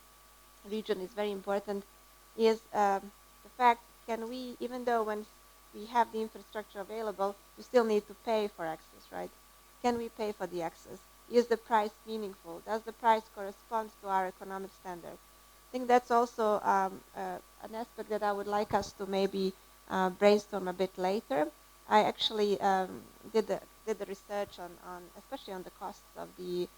region is very important, is the fact, can we, even though when we have the infrastructure available, we still need to pay for access, right? Can we pay for the access? Is the price meaningful? Does the price correspond to our economic standards? I think that's also an aspect that I would like us to maybe brainstorm a bit later. I actually did the research on especially on the costs of the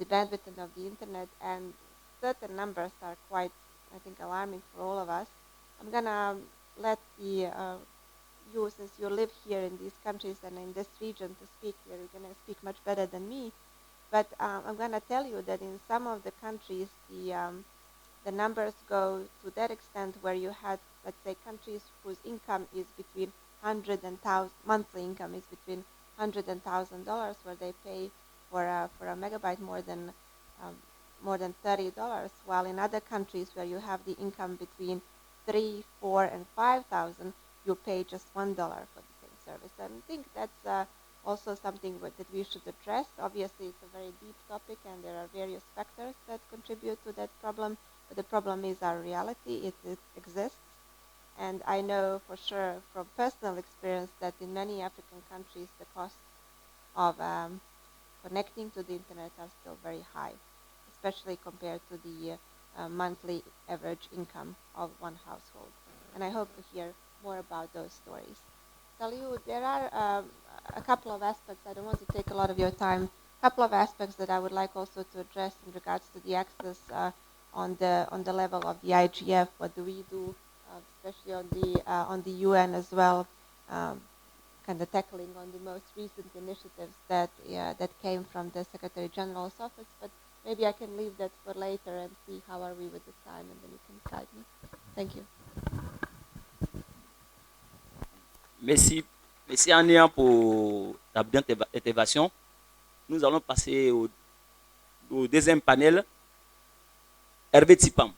bandwidth and of the internet, and certain numbers are quite, I think, alarming for all of us. I'm gonna let you, since you live here in these countries and in this region, to speak. You're gonna speak much better than me, but I'm gonna tell you that in some of the countries, the numbers go to that extent where you had, let's say, countries whose income is between monthly income is between $100 and $1,000, where they pay for a megabyte more than $30, while in other countries where you have the income between $3,000, $4,000, and $5,000, you pay just $1 for the same service. And I think that's also something that we should address. Obviously, it's a very deep topic, and there are various factors that contribute to that problem. But the problem is our reality; it exists, and I know for sure from personal experience that in many African countries, the costs of connecting to the internet are still very high, especially compared to the monthly average income of one household. And I hope to hear more about those stories. Saliu, there are a couple of aspects, I don't want to take a lot of your time, a couple of aspects that I would like also to address in regards to the access on the level of the IGF. What do we do, especially on the UN as well, kind of tackling on the most recent initiatives that came from the Secretary General's office. But maybe I can leave that for later and see how are we with the time, and then you can guide me. Thank you. Merci. Merci Ania pour ta brillante intervention. Nous allons passer au deuxième panel. Hervé Tipam.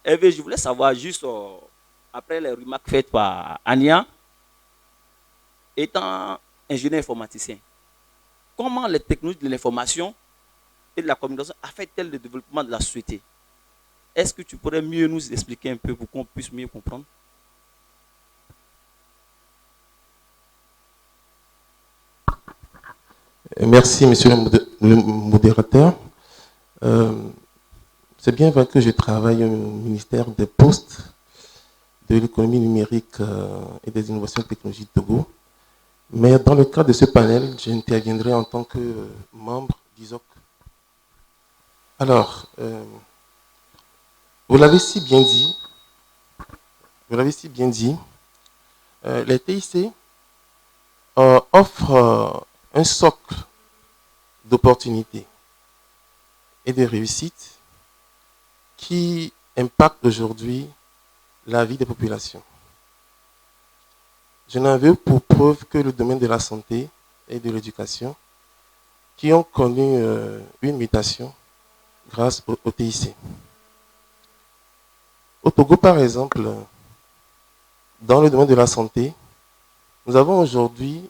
Hervé, je voulais savoir juste, après les remarques faites par Ania, étant ingénieur informaticien, comment les technologies de l'information et de la communication affectent-elles le développement de la société? Est-ce que tu pourrais mieux nous expliquer un peu pour qu'on puisse mieux comprendre? Merci, monsieur le modérateur. C'est bien vrai que je travaille au ministère des Postes, de l'économie numérique et des innovations technologiques de Togo. Mais dans le cadre de ce panel, j'interviendrai en tant que membre d'ISOC. Alors, vous l'avez si bien dit, les TIC offrent un socle d'opportunités et de réussite qui impacte aujourd'hui la vie des populations. Je n'en veux pour preuve que le domaine de la santé et de l'éducation qui ont connu une mutation grâce au TIC. Au Togo, par exemple, dans le domaine de la santé, nous avons aujourd'hui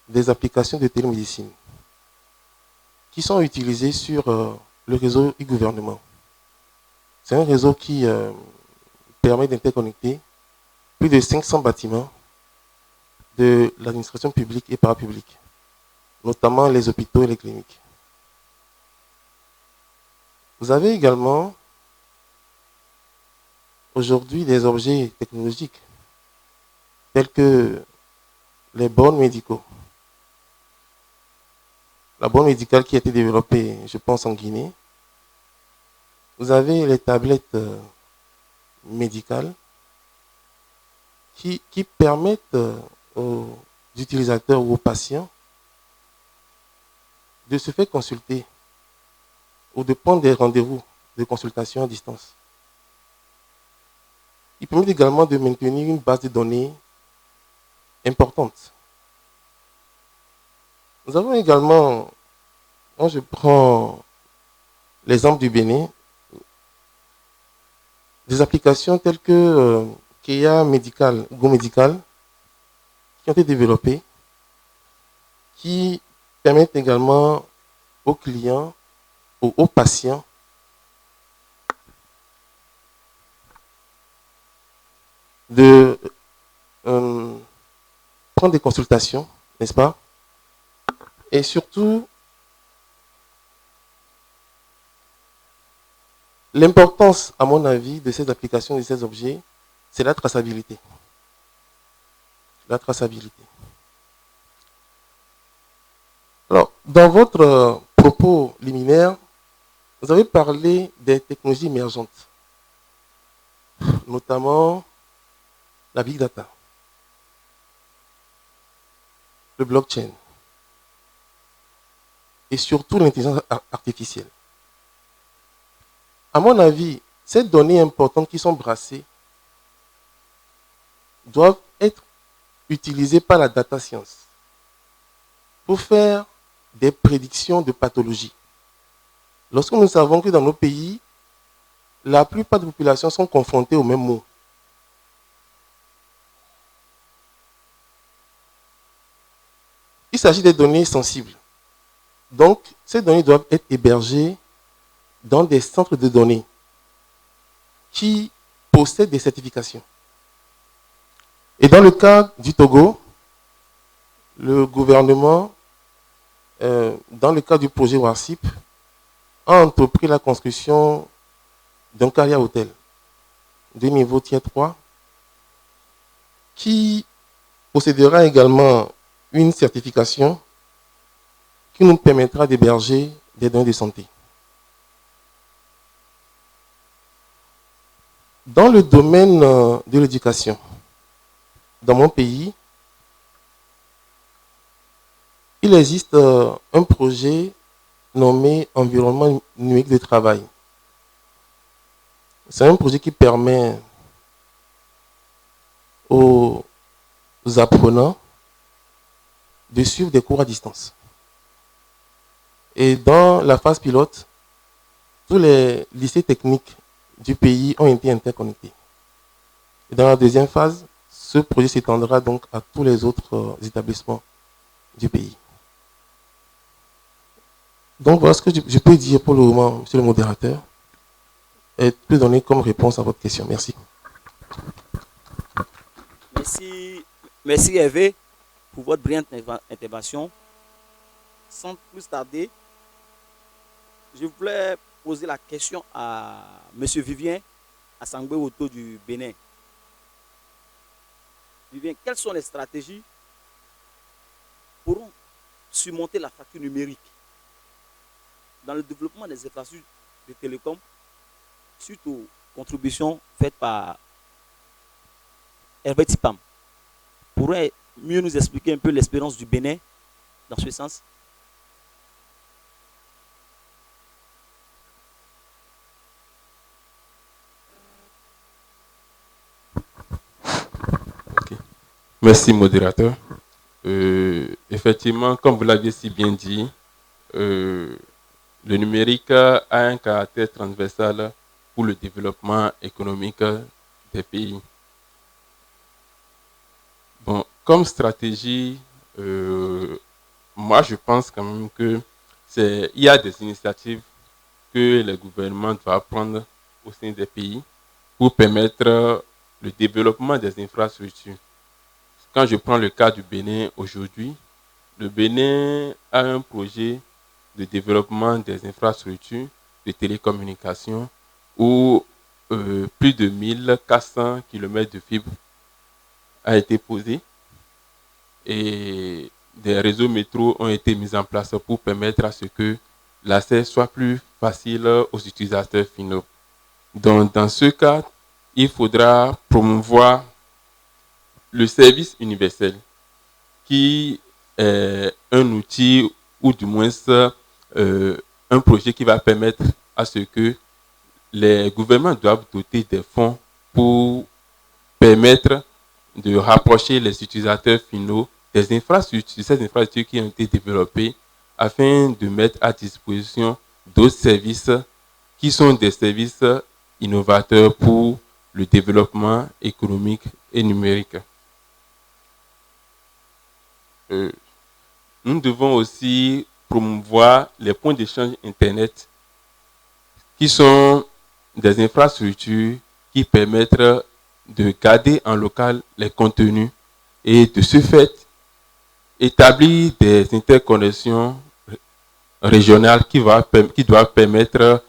des applications de télémédecine qui sont utilisées sur le réseau e-gouvernement. C'est un réseau qui permet d'interconnecter plus de 500 bâtiments de l'administration publique et parapublique, notamment les hôpitaux et les cliniques. Vous avez également aujourd'hui des objets technologiques tels que les bornes médicaux. La borne médicale qui a été développée, je pense, en Guinée. Vous avez les tablettes médicales qui permettent aux utilisateurs ou aux patients de se faire consulter ou de prendre des rendez-vous de consultation à distance. Il permet également de maintenir une base de données importante. Nous avons également, quand je prends l'exemple du Bénin, des applications telles que Keya Medical, Go Medical, qui ont été développées, qui permettent également aux clients ou aux patients de prendre des consultations, n'est-ce pas? Et surtout, l'importance, à mon avis, de ces applications, de ces objets, c'est la traçabilité. La traçabilité. Alors, dans votre propos liminaire, vous avez parlé des technologies émergentes, notamment la big data, le blockchain et surtout l'intelligence artificielle. À mon avis, ces données importantes qui sont brassées doivent être utilisées par la data science pour faire des prédictions de pathologies. Lorsque nous savons que dans nos pays, la plupart des populations sont confrontées aux mêmes maux. il s'agit des données sensibles. Donc, ces données doivent être hébergées dans des centres de données qui possèdent des certifications. Et dans le cas du Togo, le gouvernement, dans le cadre du projet WARCIP, a entrepris la construction d'un carrière hôtel de niveau tier 3 qui possédera également une certification qui nous permettra d'héberger des données de santé. Dans le domaine de l'éducation, dans mon pays, il existe un projet nommé Environnement numérique de travail. C'est un projet qui permet aux apprenants de suivre des cours à distance. Et dans la phase pilote, tous les lycées techniques du pays ont été interconnectés. Et dans la deuxième phase, ce projet s'étendra donc à tous les autres établissements du pays. Donc voilà ce que je peux dire pour le moment, monsieur le modérateur, et peut donner comme réponse à votre question. Merci. Merci Hervé pour votre brillante intervention. Sans plus tarder, je voulais poser la question à M. Vivien Assangbe Oto du Bénin. Vivien, quelles sont les stratégies pour surmonter la fracture numérique dans le développement des infrastructures de télécom suite aux contributions faites par Hervé Tipam? Pourrait mieux nous expliquer un peu l'expérience du Bénin dans ce sens? Okay. Merci, modérateur. Effectivement, comme vous l'aviez si bien dit, le numérique a un caractère transversal pour le développement économique des pays. Bon, comme stratégie, moi je pense quand même que il y a des initiatives que les gouvernements doivent prendre au sein des pays pour permettre le développement des infrastructures. Quand je prends le cas du Bénin aujourd'hui, le Bénin a un projet de développement des infrastructures de télécommunications où plus de 1400 km de fibres a été posé et des réseaux métro ont été mis en place pour permettre à ce que l'accès soit plus facile aux utilisateurs finaux. Donc, dans ce cas, il faudra promouvoir le service universel qui est un outil ou du moins un projet qui va permettre à ce que les gouvernements doivent doter des fonds pour permettre de rapprocher les utilisateurs finaux des infrastructures, ces infrastructures qui ont été développées afin de mettre à disposition d'autres services qui sont des services innovateurs pour le développement économique et numérique. Nous devons aussi promouvoir les points d'échange Internet qui sont des infrastructures qui permettent de garder en local les contenus et de ce fait établir des interconnexions régionales qui doivent permettre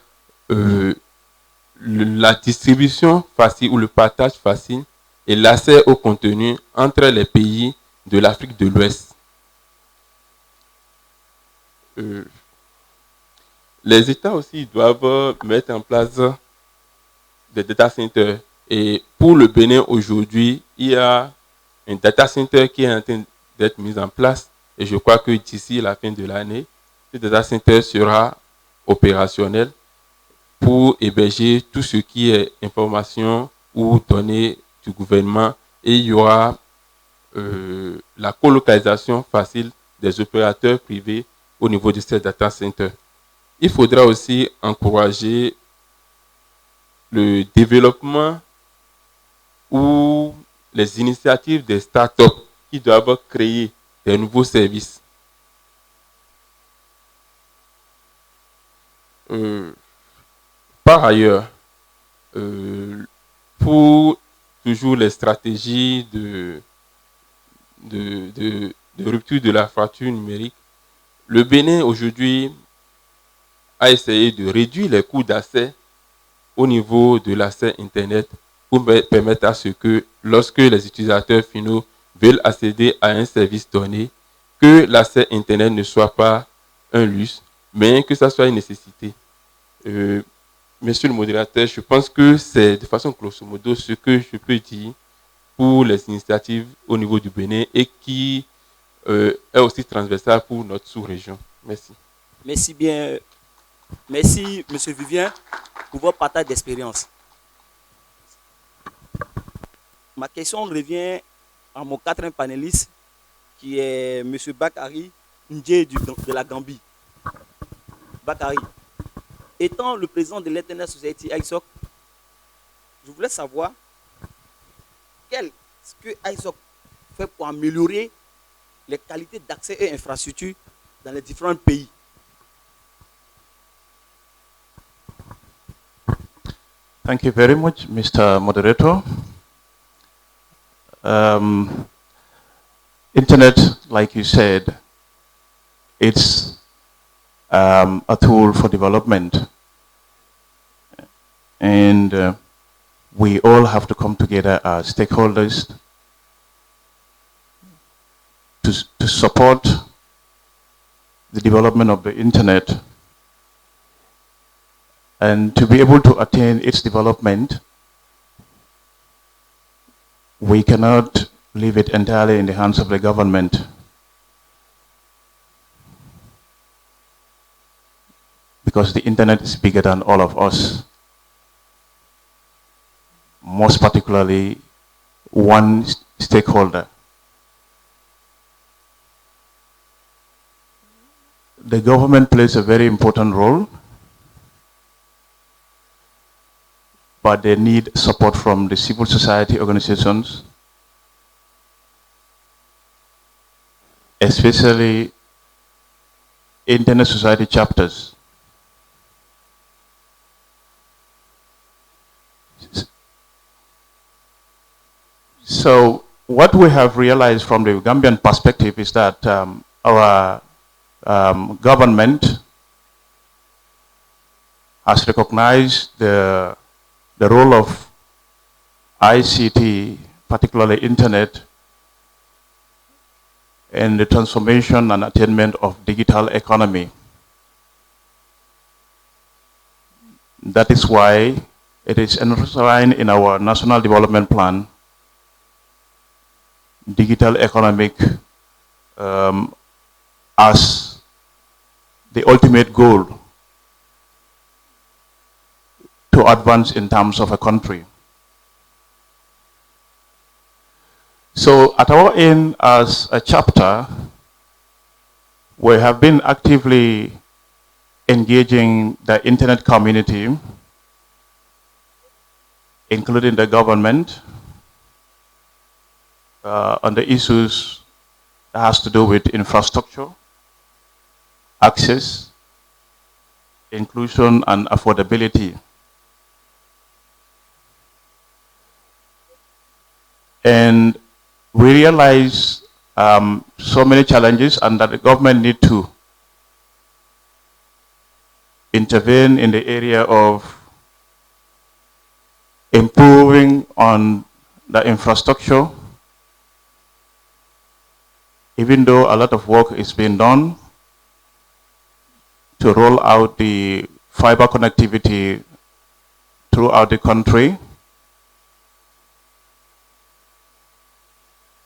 la distribution facile ou le partage facile et l'accès au contenu entre les pays de l'Afrique de l'Ouest. Les États aussi doivent mettre en place des data centers. Et pour le Bénin aujourd'hui, il y a un data center qui est en train d'être mis en place. Et je crois que d'ici la fin de l'année, ce data center sera opérationnel pour héberger tout ce qui est information ou données du gouvernement. Et il y aura la colocalisation facile des opérateurs privés au niveau de ces data centers. Il faudra aussi encourager le développement ou les initiatives des startups qui doivent créer des nouveaux services Par ailleurs, pour toujours les stratégies de rupture de la fracture numérique, le Bénin aujourd'hui a essayé de réduire les coûts d'accès au niveau de l'accès Internet pour permettre à ce que lorsque les utilisateurs finaux veulent accéder à un service donné, que l'accès Internet ne soit pas un luxe, mais que ça soit une nécessité. Monsieur le modérateur, je pense que c'est de façon grosso modo ce que je peux dire pour les initiatives au niveau du Bénin et qui est aussi transversale pour notre sous-région. Merci. Merci bien. Merci, Monsieur Vivien, pour votre partage d'expérience. Ma question revient à mon quatrième panéliste, qui est Monsieur Bakari Ndje de la Gambie. Bakari, étant le président de l'Internet Society ISOC, je voulais savoir ce que ISOC fait pour améliorer les qualités d'accès et infrastructures dans les différents pays. Thank you very much, Mr. Moderator. Internet, like you said, it's a tool for development. And we all have to come together as stakeholders to support the development of the Internet. And to be able to attain its development, we cannot leave it entirely in the hands of the government. Because the Internet is bigger than all of us. Most particularly, one stakeholder. The government plays a very important role, but they need support from the civil society organizations, especially Internet Society chapters. So what we have realized from the Gambian perspective is that our government has recognized the role of ICT, particularly Internet, in the transformation and attainment of digital economy. That is why it is enshrined in our National Development Plan, digital economic as the ultimate goal to advance in terms of a country. So at our end as a chapter, we have been actively engaging the Internet community, including the government, on the issues that has to do with infrastructure, access, inclusion, and affordability. And we realize so many challenges and that the government need to intervene in the area of improving on the infrastructure, even though a lot of work is being done to roll out the fiber connectivity throughout the country.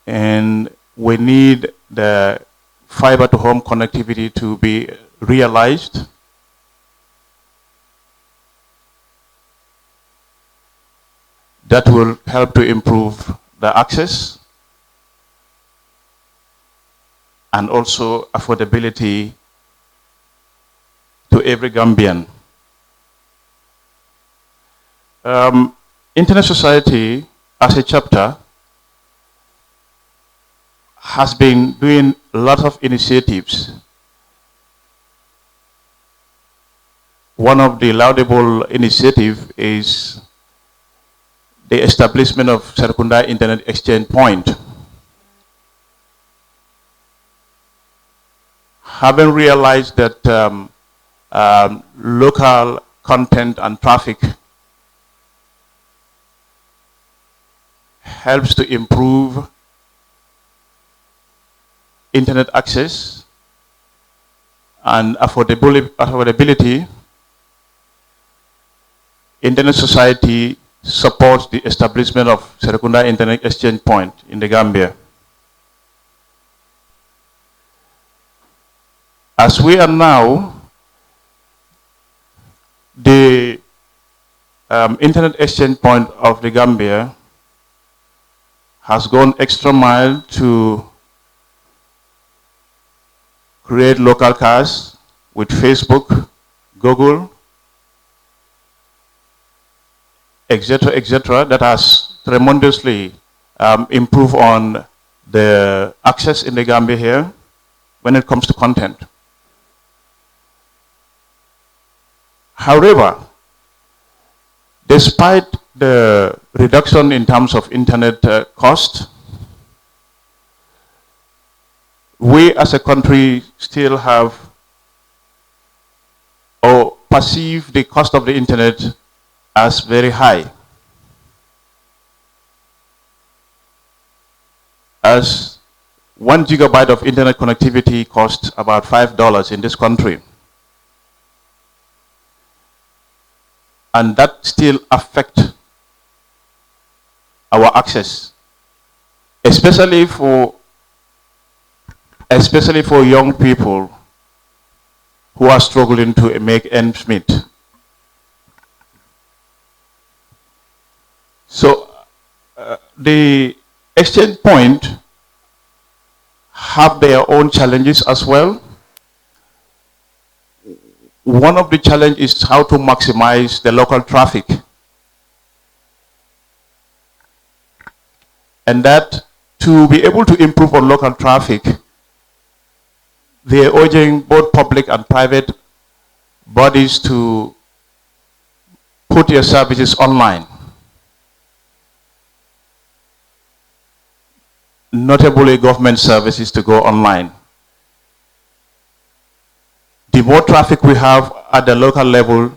And we need the fiber to home connectivity to be realized. That will help to improve the access and also affordability to every Gambian. Internet Society as a chapter has been doing a lot of initiatives. one of the laudable initiatives is the establishment of Serkunda Internet Exchange Point. Having realized that local content and traffic helps to improve internet access and affordability, Internet Society supports the establishment of Serkunda Internet Exchange Point in the Gambia. As we are now, the Internet Exchange Point of the Gambia has gone extra mile to create local cars with Facebook, Google, etc., that has tremendously improved on the access in the Gambia here when it comes to content. However, despite the reduction in terms of internet cost, we as a country still have or perceive the cost of the internet as very high. As 1 gigabyte of internet connectivity costs about $5 in this country. And that still affects our access, especially for young people who are struggling to make ends meet. So the exchange point have their own challenges as well. One of the challenges is how to maximize the local traffic. And that to be able to improve on local traffic, they are urging both public and private bodies to put their services online. Notably government services to go online. The more traffic we have at the local level,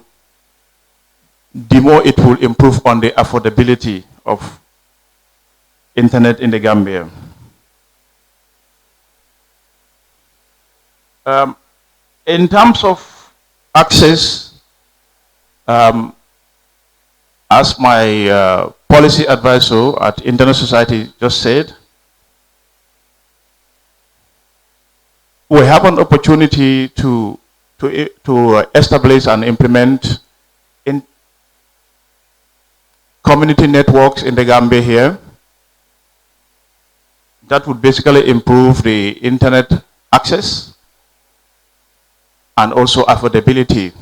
the more it will improve on the affordability of internet in the Gambia. In terms of access, as my policy advisor at Internet Society just said, we have an opportunity to establish and implement in community networks in the Gambia here. That would basically improve the internet access and also affordability.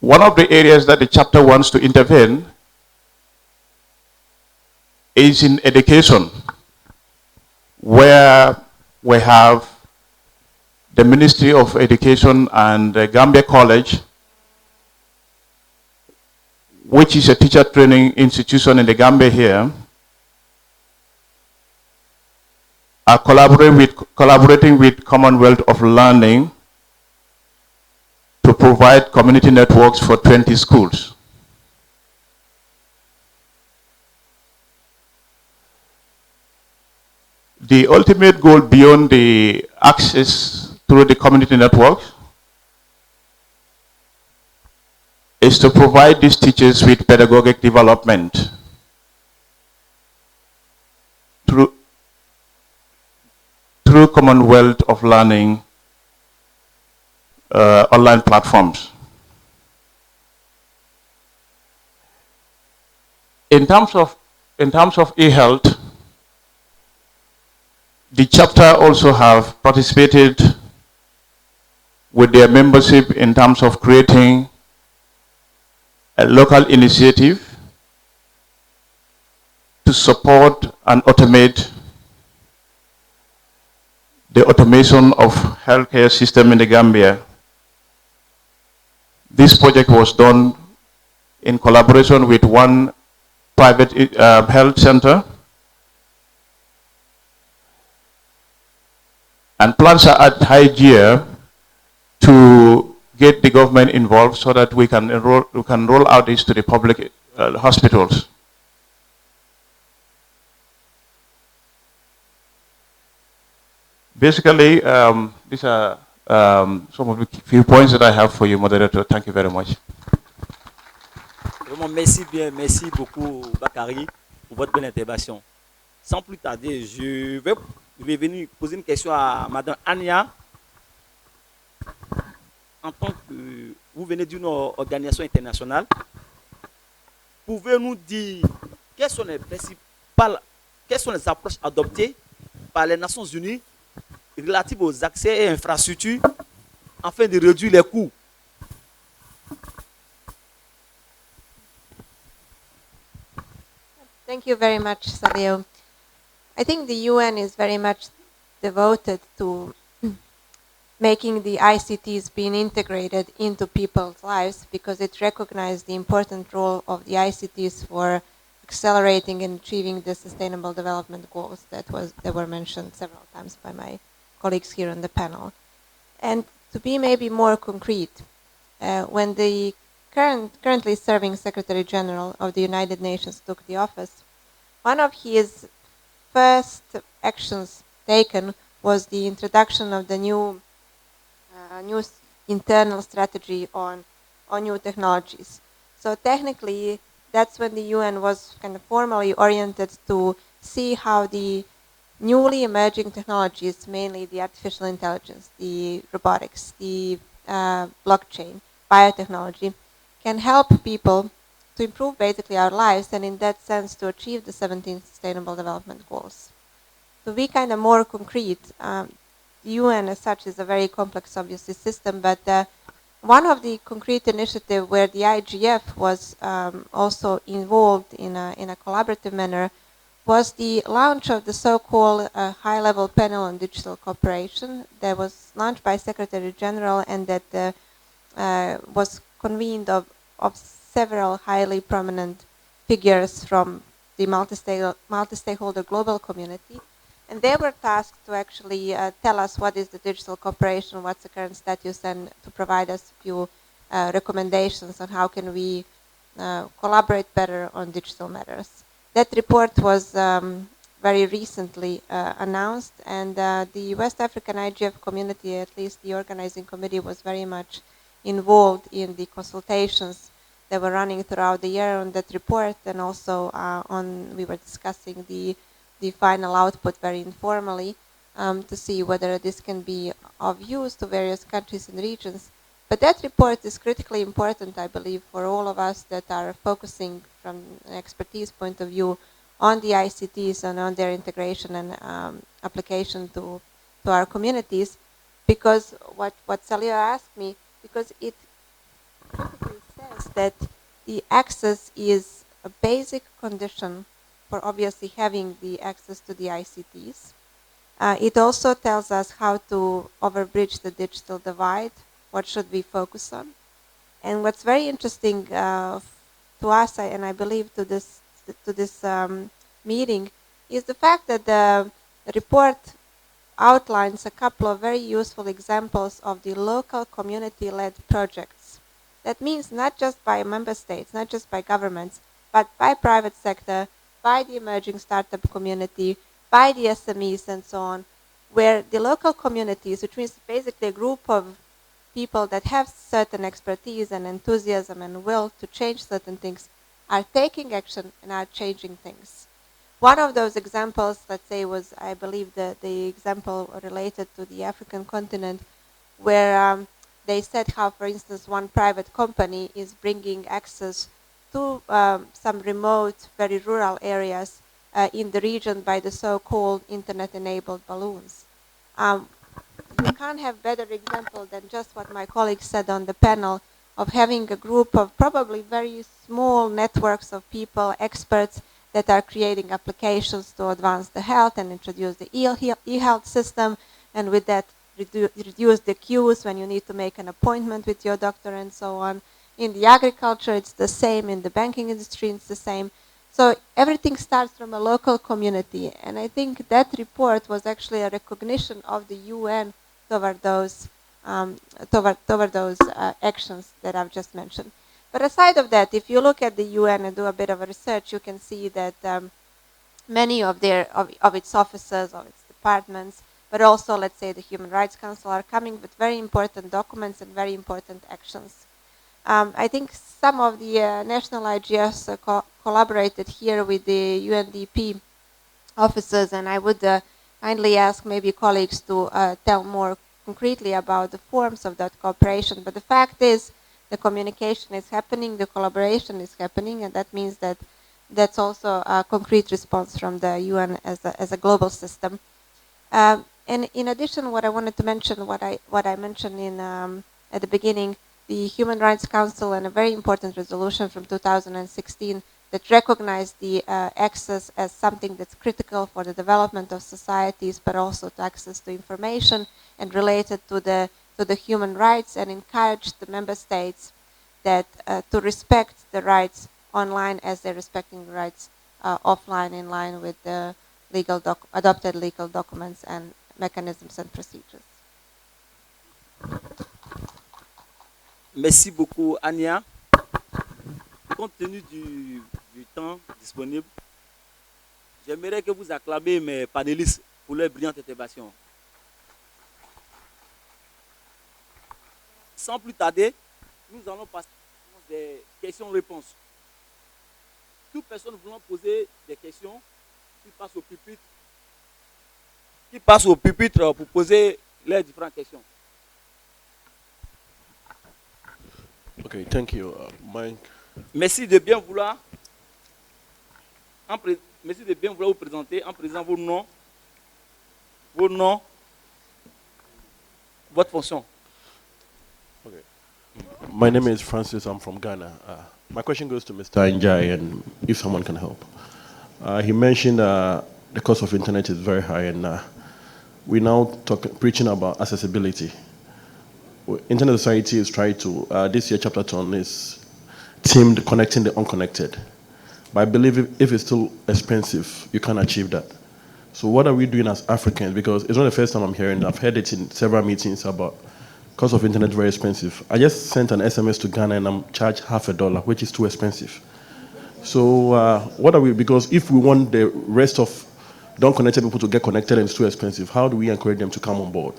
One of the areas that the chapter wants to intervene is in education, where we have the Ministry of Education and the Gambia College, which is a teacher training institution in the Gambia here, are collaborating with Commonwealth of Learning to provide community networks for 20 schools. The ultimate goal beyond the access through the community networks is to provide these teachers with pedagogic development through Commonwealth of Learning online platforms. In terms of e-health, the chapter also have participated with their membership in terms of creating a local initiative to support and automate the automation of healthcare system in the Gambia this project was done in collaboration with one private health center. And plans are at high gear to get the government involved so that we can roll out this to the public hospitals. Basically, these are some of the few points that I have for you, moderator. Thank you very much. Vraiment, merci beaucoup, Bakary, pour votre belle intervention. Sans plus tarder, je vais venir poser une question à Madame Anya. En tant que vous venez d'une organisation internationale, pouvez-nous dire quelles sont les approches adoptées par les Nations Unies relatives aux accès et infrastructures afin de réduire les coûts? Thank you very much, Salio. I think the UN is very much devoted to making the ICTs being integrated into people's lives because it recognized the important role of the ICTs for accelerating and achieving the sustainable development goals that were mentioned several times by my colleagues here on the panel. And to be maybe more concrete, when the currently serving Secretary General of the United Nations took the office, one of his first actions taken was the introduction of the new internal strategy on new technologies. So technically, that's when the UN was kind of formally oriented to see how the newly emerging technologies, mainly the artificial intelligence, the robotics, the blockchain, biotechnology, can help people to improve basically our lives and in that sense to achieve the 17 Sustainable Development Goals. To be kind of more concrete, the UN as such is a very complex, obviously, system, but one of the concrete initiatives where the IGF was also involved in a collaborative manner was the launch of the so-called high-level panel on digital cooperation that was launched by Secretary General and that was convened of several highly prominent figures from the multi-stakeholder global community. And they were tasked to actually tell us what is the digital cooperation, what's the current status, and to provide us a few recommendations on how can we collaborate better on digital matters. That report was very recently announced, and the West African IGF community, at least the organizing committee, was very much involved in the consultations that were running throughout the year on that report, and also we were discussing the final output very informally to see whether this can be of use to various countries and regions. But that report is critically important, I believe, for all of us that are focusing from an expertise point of view on the ICTs and on their integration and application to our communities, because what Salio asked me, because it critically says that the access is a basic condition for obviously having the access to the ICTs. It also tells us how to overbridge the digital divide, what should we focus on. And what's very interesting to us, and I believe to this meeting, is the fact that the report outlines a couple of very useful examples of the local community-led projects. That means not just by member states, not just by governments, but by private sector, by the emerging startup community, by the SMEs and so on, where the local communities, which means basically a group of people that have certain expertise and enthusiasm and will to change certain things, are taking action and are changing things. One of those examples, let's say, was, I believe, the example related to the African continent, where they said how, for instance, one private company is bringing access to some remote, very rural areas in the region by the so-called internet-enabled balloons. You can't have better example than just what my colleague said on the panel of having a group of probably very small networks of people, experts, that are creating applications to advance the health and introduce the e-health system, and with that reduce the queues when you need to make an appointment with your doctor and so on. In the agriculture, it's the same. In the banking industry, it's the same. So everything starts from a local community. And I think that report was actually a recognition of the UN toward those, actions that I've just mentioned. But aside of that, if you look at the UN and do a bit of a research, you can see that many of its officers, of its departments, but also, let's say, the Human Rights Council are coming with very important documents and very important actions. I think some of the national IGS collaborated here with the UNDP officers, and I would kindly ask maybe colleagues to tell more concretely about the forms of that cooperation. But the fact is, the communication is happening, the collaboration is happening, and that means that that's also a concrete response from the UN as a global system. And in addition, what I wanted to mention, what I mentioned in at the beginning, the Human Rights Council and a very important resolution from 2016 that recognized the access as something that's critical for the development of societies, but also to access to information and related to the human rights, and encouraged the member states that to respect the rights online as they're respecting the rights offline, in line with the adopted legal documents and mechanisms and procedures. Merci beaucoup, Ania. Compte tenu du temps disponible, j'aimerais que vous acclamez mes panélistes pour leur brillante intervention. Sans plus tarder, nous allons passer des questions-réponses. Toute personne voulant poser des questions, qui passe au pupitre pour poser les différentes questions. Okay, thank you, Mike. Merci de bien vouloir vous présenter en présentant vos noms, votre fonction. Okay. My name is Francis. I'm from Ghana. My question goes to Mr. Njai, and if someone can help. He mentioned the cost of internet is very high, and we're now preaching about accessibility. Internet Society is trying to, this year Chapterton is themed connecting the unconnected. But I believe if it's still expensive, you can't achieve that. So what are we doing as Africans? Because it's not the first time I'm hearing it. I've heard it in several meetings about cost of internet very expensive. I just sent an SMS to Ghana and I'm charged $50, which is too expensive. So what are we, because if we want the rest of the unconnected people to get connected and it's too expensive, how do we encourage them to come on board?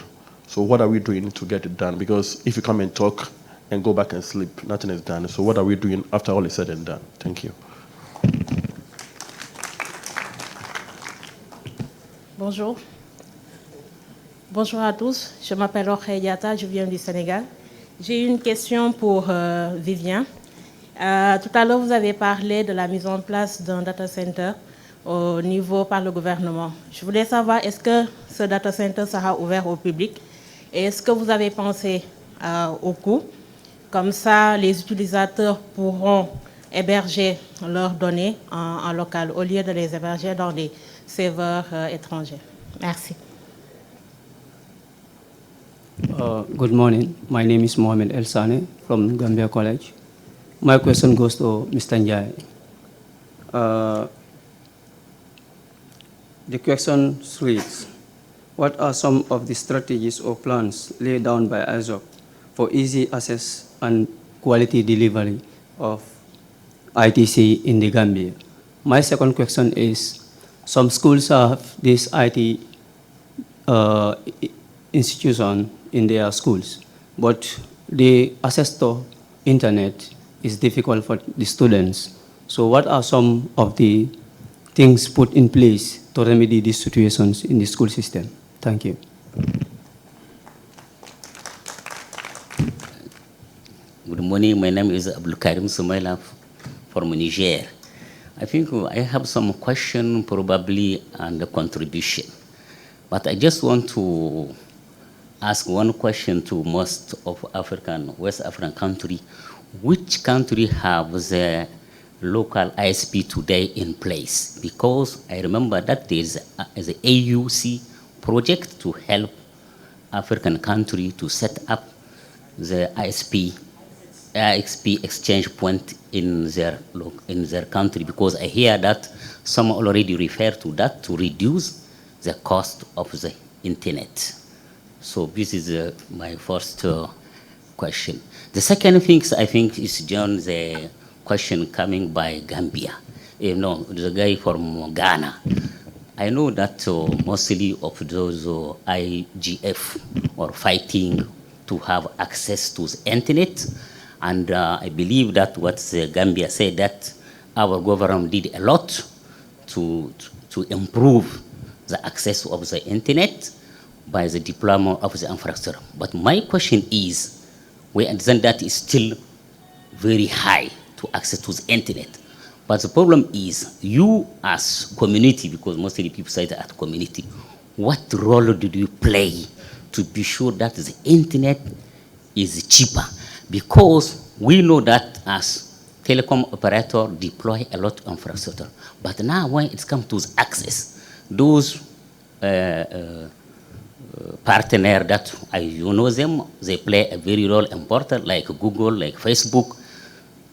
So what are we doing to get it done? Because if you come and talk and go back and sleep, nothing is done. So what are we doing after all is said and done? Thank you. Bonjour. Bonjour à tous. Je m'appelle Rokhaya Diatta, je viens du Sénégal. J'ai une question pour Vivien. Tout à l'heure, vous avez parlé de la mise en place d'un data center au niveau par le gouvernement. Je voulais savoir, est-ce que ce data center sera ouvert au public? Et est-ce que vous avez pensé au coût? Comme ça, les utilisateurs pourront héberger leurs données en local au lieu de les héberger dans des serveurs étrangers. Merci. Good morning. My name is Mohamed El Sane from Gambia College. My question goes to Mr. Njai. The question reads, what are some of the strategies or plans laid down by ISOC for easy access and quality delivery of ITC in the Gambia? My second question is, some schools have this IT institution in their schools, but the access to internet is difficult for the students. So what are some of the things put in place to remedy these situations in the school system? Thank you. Good morning. My name is Abdul Karim Sumaila from Niger. I think I have some question probably and a contribution, but I just want to ask one question to most of West African country. Which country have the local ISP today in place? Because I remember that there is an AUC project to help African country to set up the IXP exchange point in their country, because I hear that some already refer to that to reduce the cost of the internet. So this is my first question. The second thing I think is John, the question coming by Gambia. The guy from Ghana. I know that mostly of those IGF are fighting to have access to the internet, and I believe that what the Gambia said, that our government did a lot to improve the access of the internet by the deployment of the infrastructure. But my question is, we understand that is still very high to access to the internet. But the problem is, you as community, because mostly people say that community, what role do you play to be sure that the internet is cheaper? Because we know that as telecom operator deploy a lot of infrastructure. But now when it comes to access, those partners that you know them, they play a very role important, like Google, like Facebook,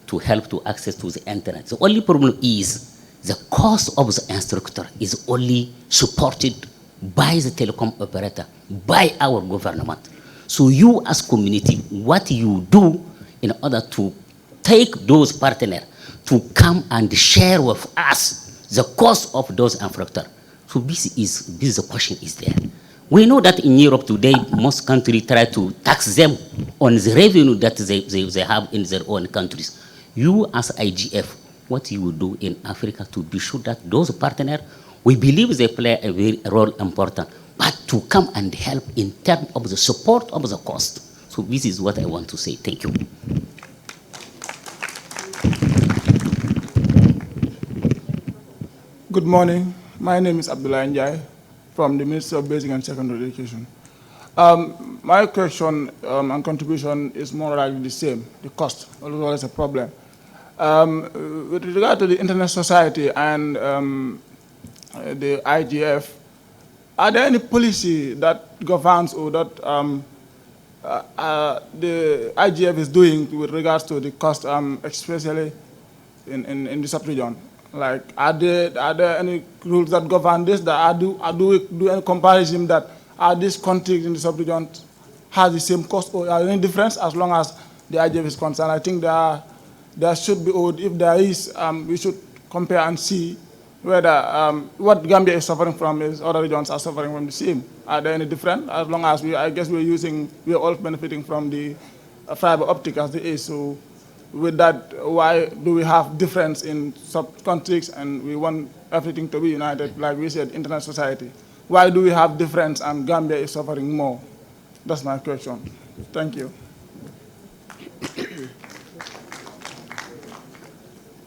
to help to access to the internet. The only problem is the cost of the infrastructure is only supported by the telecom operator, by our government. So you as community, what you do in order to take those partners to come and share with us the cost of those infrastructure. So this is the question is there. We know that in Europe today, most countries try to tax them on the revenue that they have in their own countries. You as IGF, what you will do in Africa to be sure that those partners, we believe they play a very role important, but to come and help in terms of the support of the cost. So this is what I want to say. Thank you. Good morning. My name is Abdullah Njai from the Ministry of Basic and Secondary Education. My question and contribution is more or less the same. The cost always a problem. With regard to the Internet Society and the IGF, are there any policy that governs or that the IGF is doing with regards to the cost, especially in the sub-region? Like, are there any rules that govern this? That do we do any comparison that these countries in the sub-region have the same cost, or are there any difference as long as the IGF is concerned? I think there should be, or if there is, we should compare and see whether what Gambia is suffering from is other regions are suffering from the same. Are there any different? As long as I guess we're all benefiting from the fiber optic as it is. So with that, why do we have difference in sub-countries and we want everything to be united, like we said, Internet Society? Why do we have difference and Gambia is suffering more? That's my question. Thank you.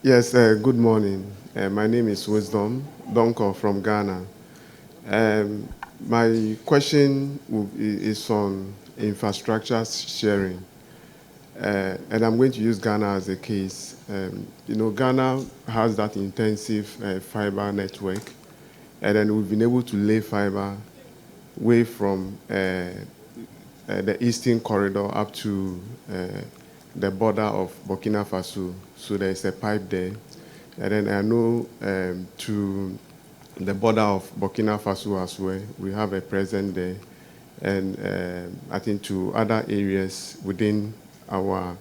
Yes, good morning. My name is Wisdom Donko from Ghana. My question is on infrastructure sharing. And I'm going to use Ghana as a case. Ghana has that intensive fiber network, and then we've been able to lay fiber way from the eastern corridor up to the border of Burkina Faso. So there's a pipe there. And then I know to the border of Burkina Faso as well, we have a presence there. And I think to other areas within our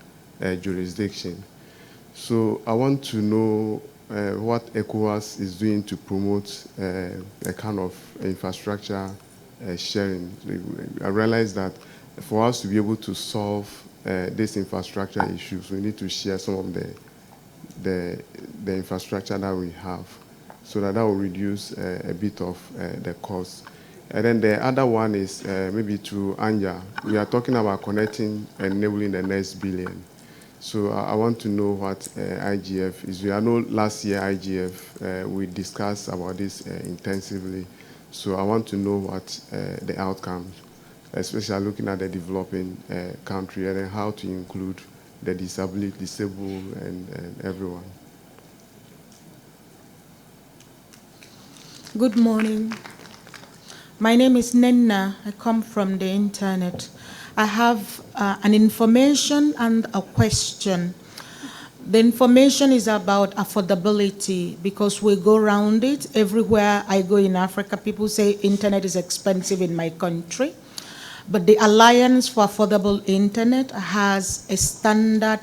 jurisdiction. So I want to know what ECOWAS is doing to promote a kind of infrastructure sharing. I realize that for us to be able to solve these infrastructure issues, we need to share some of the infrastructure that we have, so that will reduce a bit of the cost. And then the other one is maybe to Anja. We are talking about connecting and enabling the next billion. So I want to know what IGF is. I know last year IGF, we discussed about this intensively. So I want to know what the outcomes, especially looking at the developing country, and then how to include the disabled and everyone. Good morning. My name is Nenna. I come from the internet. I have an information and a question. The information is about affordability because we go around it. Everywhere I go in Africa, people say internet is expensive in my country. But the Alliance for Affordable Internet has a standard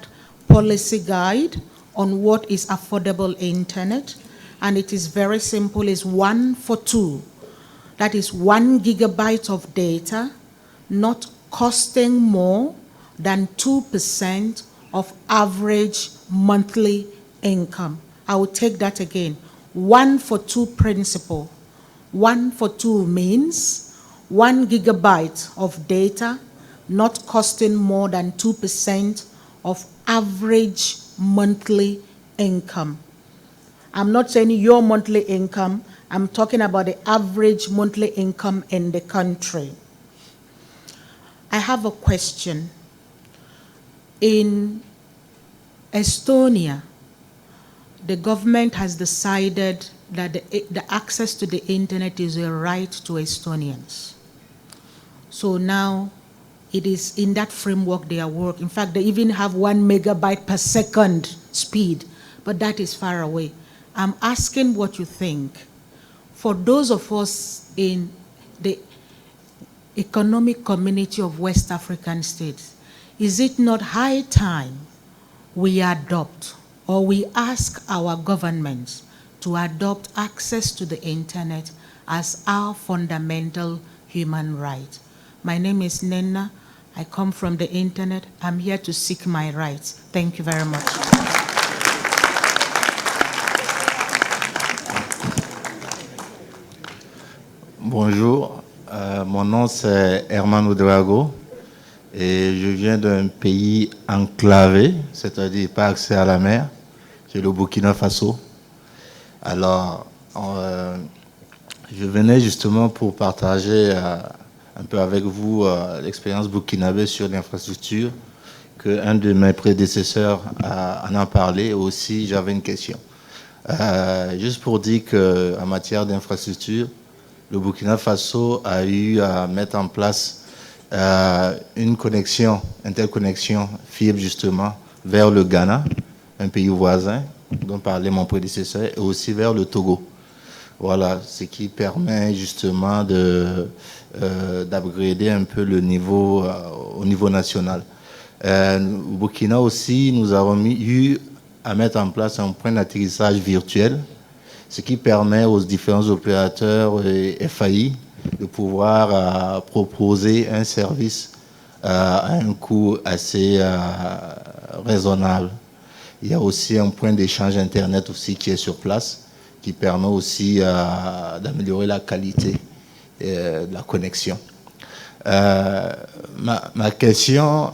policy guide on what is affordable internet. And it is very simple. It's 1 for 2. That is 1 gigabyte of data, not costing more than 2% of average monthly income. I will take that again. 1 for 2 principle. 1 for 2 means 1 gigabyte of data, not costing more than 2% of average monthly income. I'm not saying your monthly income, I'm talking about the average monthly income in the country. I have a question. In Estonia, the government has decided that the access to the internet is a right to Estonians. So now it is in that framework they are working. In fact, they even have 1 megabyte per second speed, but that is far away. I'm asking what you think. For those of us in the economic community of West African states, is it not high time we adopt or we ask our governments to adopt access to the internet as our fundamental human right? My name is Nenna. I come from the internet. I'm here to seek my rights. Thank you very much. Bonjour, mon nom c'est Herman Ouedraogo et je viens d'un pays enclavé, c'est-à-dire pas accès à la mer, c'est le Burkina Faso. Alors, je venais justement pour partager un peu avec vous l'expérience burkinabé sur l'infrastructure, qu'un de mes prédécesseurs en a parlé. Aussi, j'avais une question. Juste pour dire qu'en matière d'infrastructure, le Burkina Faso a eu à mettre en place une connexion, interconnexion fibre justement vers le Ghana, un pays voisin dont parlait mon prédécesseur, et aussi vers le Togo. Voilà, ce qui permet justement d'upgrader un peu le niveau au niveau national. Au Burkina aussi, nous avons eu à mettre en place un point d'atterrissage virtuel, ce qui permet aux différents opérateurs et FAI de pouvoir proposer un service à un coût assez raisonnable. Il y a aussi un point d'échange Internet aussi qui est sur place, qui permet aussi d'améliorer la qualité de la connexion. Ma question,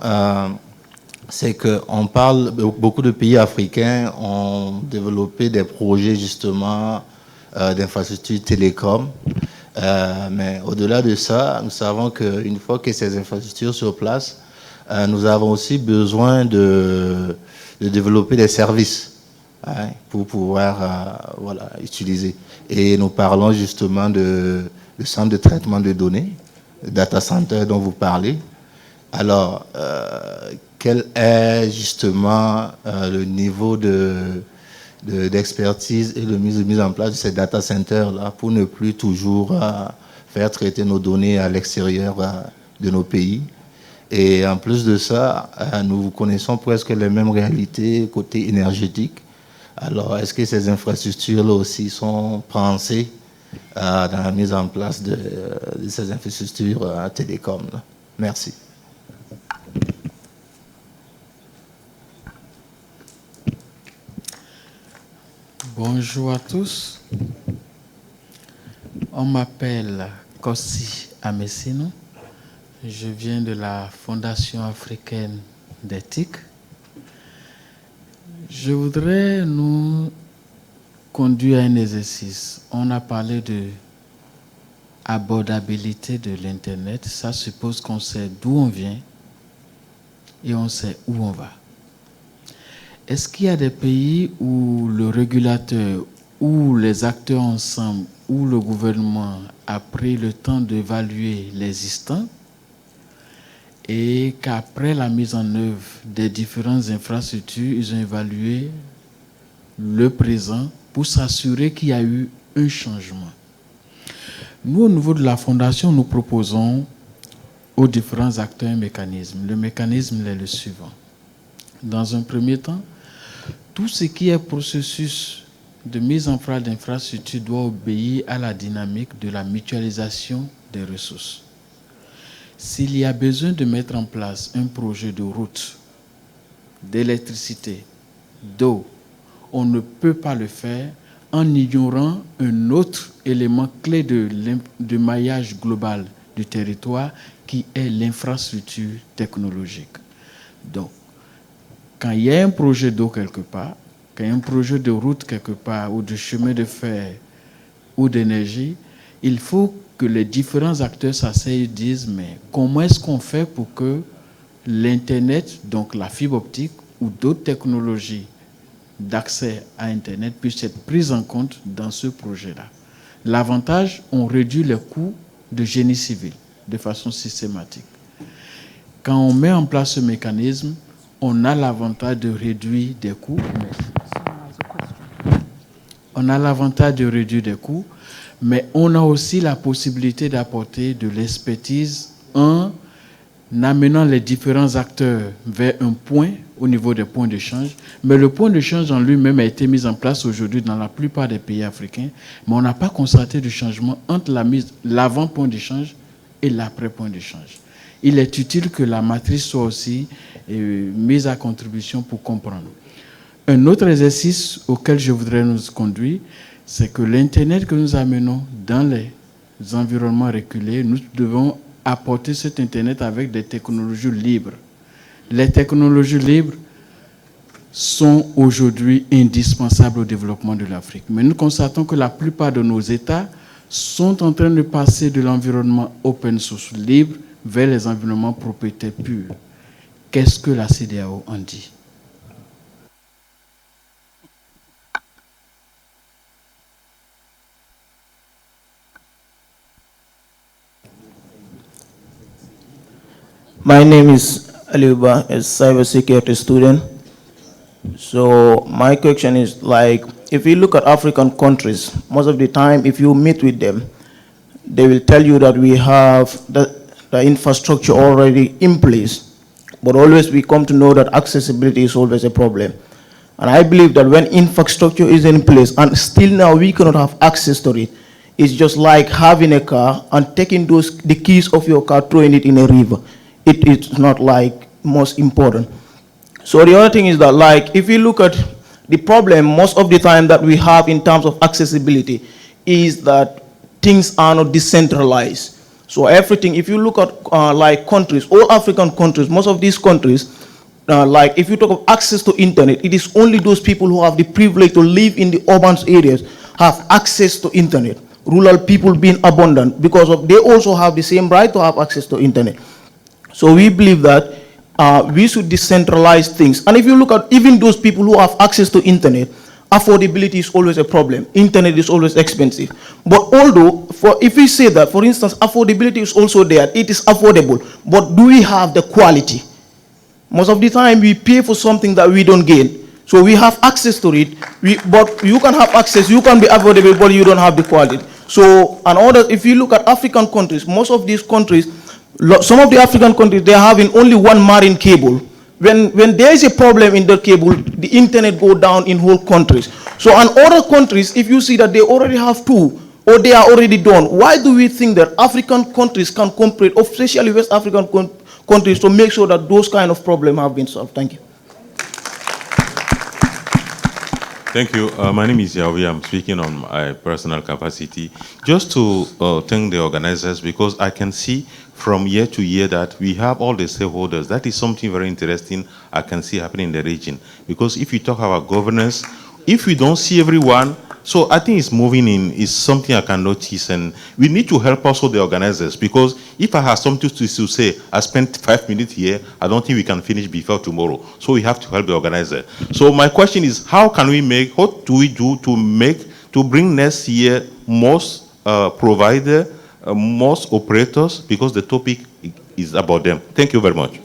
c'est qu'on parle, beaucoup de pays africains ont développé des projets justement d'infrastructures télécom, mais au-delà de ça, nous savons qu'une fois que ces infrastructures sont sur place, nous avons aussi besoin de développer des services pour pouvoir voilà, utiliser. Et nous parlons justement de centre de traitement de données, data center dont vous parlez. Alors, quel est justement le niveau d'expertise et de mise en place de ces data centers-là pour ne plus toujours faire traiter nos données à l'extérieur de nos pays? Et en plus de ça, nous connaissons presque les mêmes réalités côté énergétique. Alors, est-ce que ces infrastructures-là aussi sont pensées dans la mise en place de ces infrastructures télécom? Merci. Bonjour à tous. On m'appelle Kossi Amessino. Je viens de la Fondation africaine d'éthique. Je voudrais nous conduire à un exercice. On a parlé de abordabilité de l'Internet. Ça suppose qu'on sait d'où on vient et on sait où on va. Est-ce qu'il y a des pays où le régulateur ou les acteurs ensemble où le gouvernement a pris le temps d'évaluer l'existant et qu'après la mise en œuvre des différentes infrastructures, ils ont évalué le présent pour s'assurer qu'il y a eu un changement. Nous, au niveau de la Fondation, nous proposons aux différents acteurs un mécanisme. Le mécanisme est le suivant. Dans un premier temps, tout ce qui est processus de mise en place d'infrastructures doit obéir à la dynamique de la mutualisation des ressources. S'il y a besoin de mettre en place un projet de route, d'électricité, d'eau, on ne peut pas le faire en ignorant un autre élément clé de maillage global du territoire qui est l'infrastructure technologique. Donc, quand il y a un projet d'eau quelque part, quand il y a un projet de route quelque part ou de chemin de fer ou d'énergie, il faut que les différents acteurs s'asseyent et disent mais comment est-ce qu'on fait pour que l'Internet, donc la fibre optique ou d'autres technologies d'accès à Internet puissent être prises en compte dans ce projet-là. L'avantage, on réduit les coûts de génie civil de façon systématique. Quand on met en place ce mécanisme, on a l'avantage de réduire des coûts. Mais on a aussi la possibilité d'apporter de l'expertise en amenant les différents acteurs vers un point au niveau des points d'échange. Mais le point d'échange en lui-même a été mis en place aujourd'hui dans la plupart des pays africains, mais on n'a pas constaté de changement entre l'avant-point d'échange et l'après-point d'échange. Il est utile que la matrice soit aussi mise à contribution pour comprendre. Un autre exercice auquel je voudrais nous conduire, c'est que l'Internet que nous amenons dans les environnements reculés, nous devons apporter cet Internet avec des technologies libres. Les technologies libres sont aujourd'hui indispensables au développement de l'Afrique. Mais nous constatons que la plupart de nos États sont en train de passer de l'environnement open source libre vers les environnements propriétaires purs. Qu'est-ce que la CEDEAO en dit? My name is Aliuba, a cybersecurity student. So my question is like, if you look at African countries, most of the time, if you meet with them, they will tell you that we have the infrastructure already in place, but always we come to know that accessibility is always a problem. And I believe that when infrastructure is in place, and still now we cannot have access to it, it's just like having a car and taking the keys of your car, throwing it in a river. It is not like most important. So the other thing is that like, if you look at the problem most of the time that we have in terms of accessibility is that things are not decentralized. So everything, if you look at like countries, all African countries, most of these countries, like if you talk of access to internet, it is only those people who have the privilege to live in the urban areas have access to internet. Rural people being abundant because of they also have the same right to have access to internet. So we believe that we should decentralize things. And if you look at even those people who have access to internet, affordability is always a problem. Internet is always expensive. But although, if we say that, for instance, affordability is also there, it is affordable, but do we have the quality? Most of the time we pay for something that we don't gain. So we have access to it, but you can have access, you can be affordable, but you don't have the quality. So, if you look at African countries, most of these countries, some of the African countries, they're having only one marine cable. When there is a problem in the cable, the internet go down in whole countries. So in other countries, if you see that they already have two, or they are already done, why do we think that African countries can compete, especially West African countries, to make sure that those kind of problems have been solved? Thank you. Thank you. My name is Yawi. I'm speaking on my personal capacity. Just to thank the organizers, because I can see from year to year that we have all the stakeholders. That is something very interesting I can see happening in the region. Because if you talk about governance, if we don't see everyone, so I think it's moving in, is something I can notice, and we need to help also the organizers, because if I have something to say, I spent 5 minutes here, I don't think we can finish before tomorrow. So we have to help the organizer. So my question is, how can we make, what do we do to bring next year most providers, most operators, because the topic is about them. Thank you very much.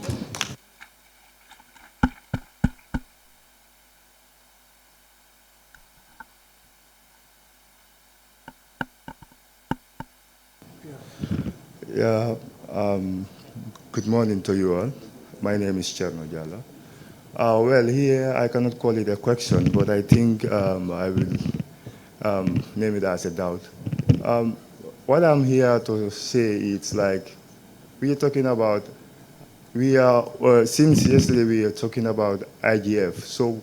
Yeah, good morning to you all. My name is Cherno Jala. Well, here I cannot call it a question, but I think I will name it as a doubt. What I'm here to say is like, we are talking about, since yesterday we are talking about IGF. So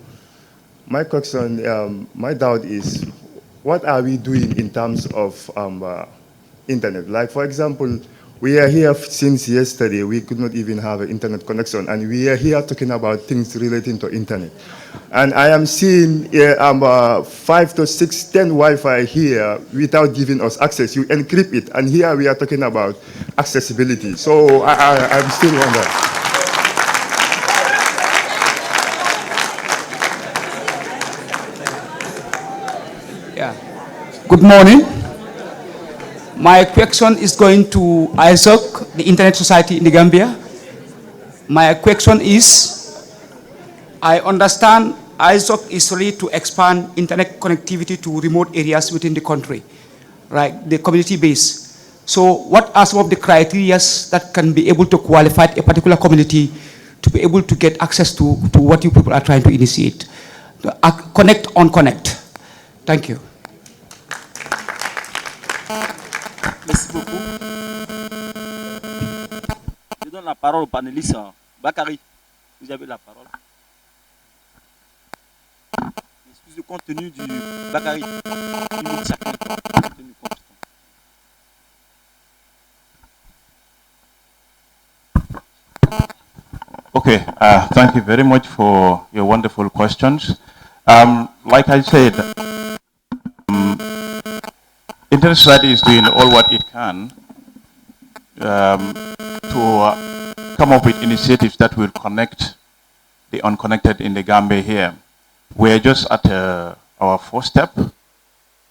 my question, my doubt is, what are we doing in terms of internet? Like, for example, we are here since yesterday, we could not even have an internet connection, and we are here talking about things relating to internet. And I am seeing 5 to 6, 10 Wi-Fi here without giving us access. You encrypt it, and here we are talking about accessibility. So I'm still wondering. Yeah. Good morning. My question is going to ISOC, the Internet Society in the Gambia. My question is, I understand ISOC is ready to expand internet connectivity to remote areas within the country, right? The community base. So what are some of the criteria that can be able to qualify a particular community to be able to get access to what you people are trying to initiate? Connect on connect. Thank you. Merci beaucoup. Je donne la parole au panéliste. Bakary, vous avez la parole. Excusez le contenu du Bakary. Okay, thank you very much for your wonderful questions. Like I said, Internet Society is doing all what it can to come up with initiatives that will connect the unconnected in the Gambia here. We're just at our first step,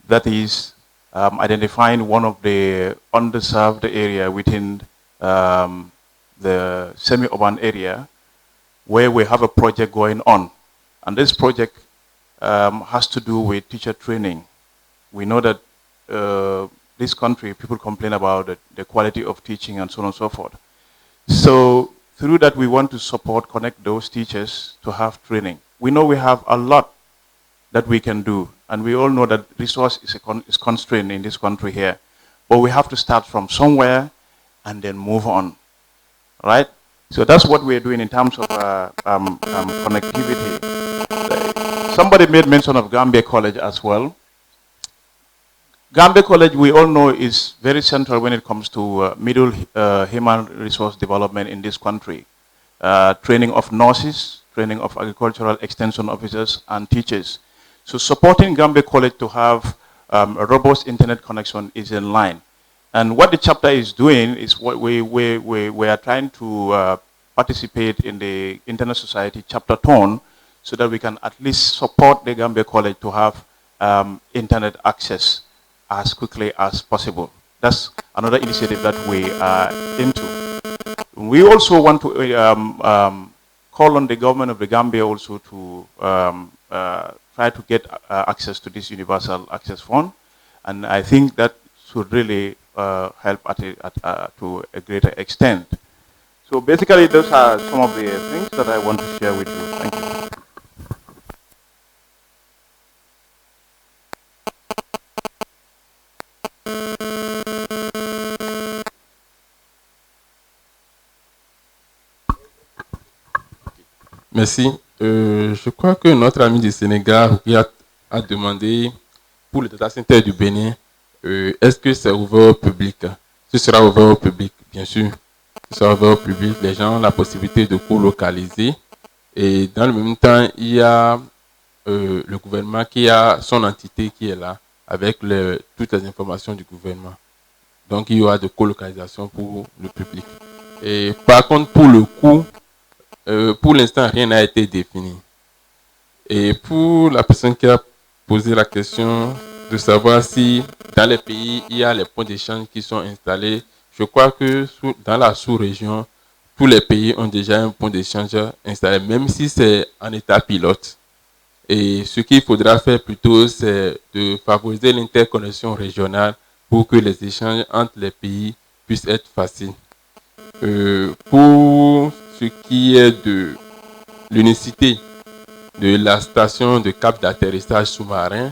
that is identifying one of the underserved area within the semi-urban area where we have a project going on. And this project has to do with teacher training. We know that this country, people complain about the quality of teaching and so on and so forth. So through that, we want to support, connect those teachers to have training. We know we have a lot that we can do, and we all know that resource is constrained in this country here. But we have to start from somewhere and then move on, right? So that's what we're doing in terms of connectivity. Somebody made mention of Gambia College as well. Gambia College, we all know, is very central when it comes to middle human resource development in this country. Training of nurses, training of agricultural extension officers and teachers. So supporting Gambia College to have a robust internet connection is in line. And what the chapter is doing is what we are trying to participate in the Internet Society chapter tone so that we can at least support the Gambia College to have internet access as quickly as possible. That's another initiative that we are into. We also want to call on the government of the Gambia also to try to get access to this universal access fund. And I think that should really help to a greater extent. So basically, those are some of the things that I want to share with you. Thank you. Merci. Je crois que notre ami du Sénégal a demandé pour le data center du Bénin, est-ce que c'est ouvert au public? Ce sera ouvert au public, bien sûr. Ce sera ouvert au public. Les gens ont la possibilité de co-localiser. Et dans le même temps, il y a le gouvernement qui a son entité qui est là avec toutes les informations du gouvernement. Donc, il y aura de co-localisation pour le public. Et par contre, pour le coût, pour l'instant, rien n'a été défini. Et pour la personne qui a posé la question, de savoir si dans les pays, il y a les points d'échange qui sont installés. Je crois que dans la sous-région, tous les pays ont déjà un point d'échange installé, même si c'est en état pilote. Et ce qu'il faudra faire plutôt, c'est de favoriser l'interconnexion régionale pour que les échanges entre les pays puissent être faciles. Pour ce qui est de l'unicité de la station de cap d'atterrissage sous-marin,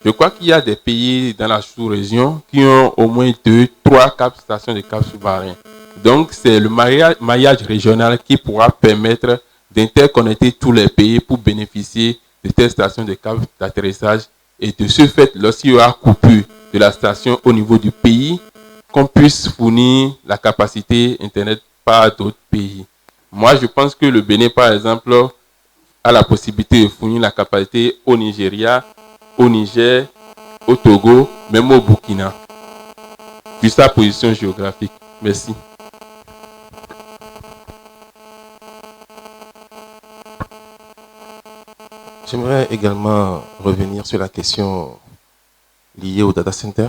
je crois qu'il y a des pays dans la sous-région qui ont au moins 2, 3 stations de cap sous-marin. Donc, c'est le maillage régional qui pourra permettre d'interconnecter tous les pays pour bénéficier de telles stations de cap d'atterrissage. Et de ce fait, lorsqu'il y aura coupure de la station au niveau du pays, qu'on puisse fournir la capacité Internet par d'autres pays. Moi, je pense que le Bénin, par exemple, a la possibilité de fournir la capacité au Nigeria, au Niger, au Togo, même au Burkina, vu sa position géographique. Merci. J'aimerais également revenir sur la question liée au data center.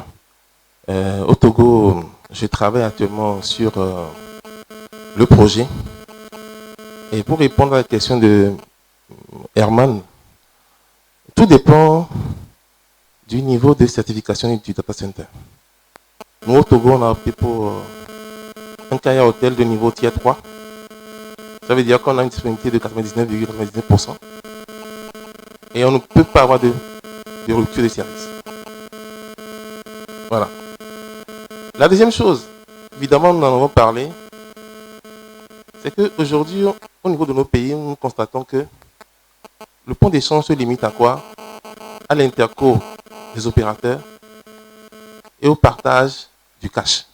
Au Togo, je travaille actuellement sur le projet. Et pour répondre à la question de Herman, tout dépend du niveau de certification du data center. Nous, au Togo, on a opté pour un Kaya Hotel de niveau tier 3. Ça veut dire qu'on a une disponibilité de 99,99%. Et on ne peut pas avoir de rupture de service. Voilà. La deuxième chose, évidemment, nous en avons parlé, c'est qu'aujourd'hui, au niveau de nos pays, nous constatons que le point d'échange se limite à quoi? À l'interco des opérateurs et au partage du cash.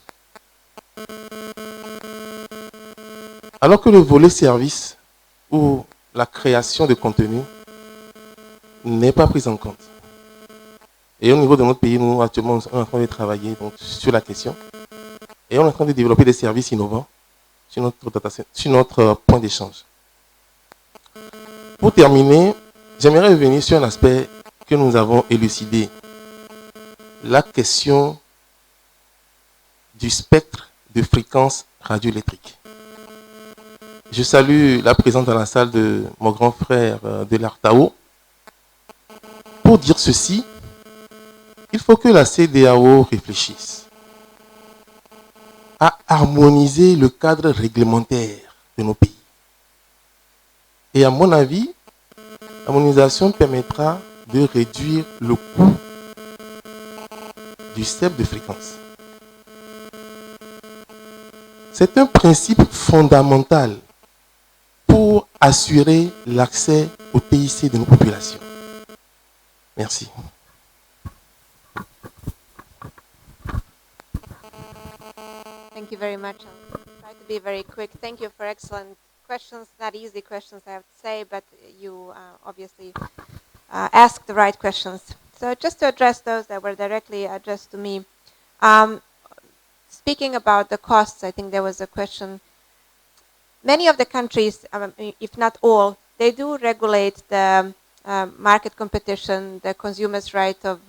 Alors que le volet service ou la création de contenu n'est pas pris en compte. Et au niveau de notre pays, nous, actuellement, on est en train de travailler donc, sur la question. Et on est en train de développer des services innovants sur notre point d'échange. Pour terminer, j'aimerais revenir sur un aspect que nous avons élucidé. La question du spectre de fréquence radioélectrique. Je salue la présence dans la salle de mon grand frère de l'Artao. Pour dire ceci, il faut que la CEDEAO réfléchisse à harmoniser le cadre réglementaire de nos pays. Et à mon avis, l'harmonisation permettra de réduire le coût du spectre de fréquence. C'est un principe fondamental pour assurer l'accès au TIC de nos populations. Merci. Thank you very much. I'll try to be very quick. Thank you for excellent questions. Not easy questions, I have to say, but you obviously asked the right questions. So just to address those that were directly addressed to me, speaking about the costs, I think there was a question. Many of the countries, if not all, they do regulate the market competition, the consumer's right of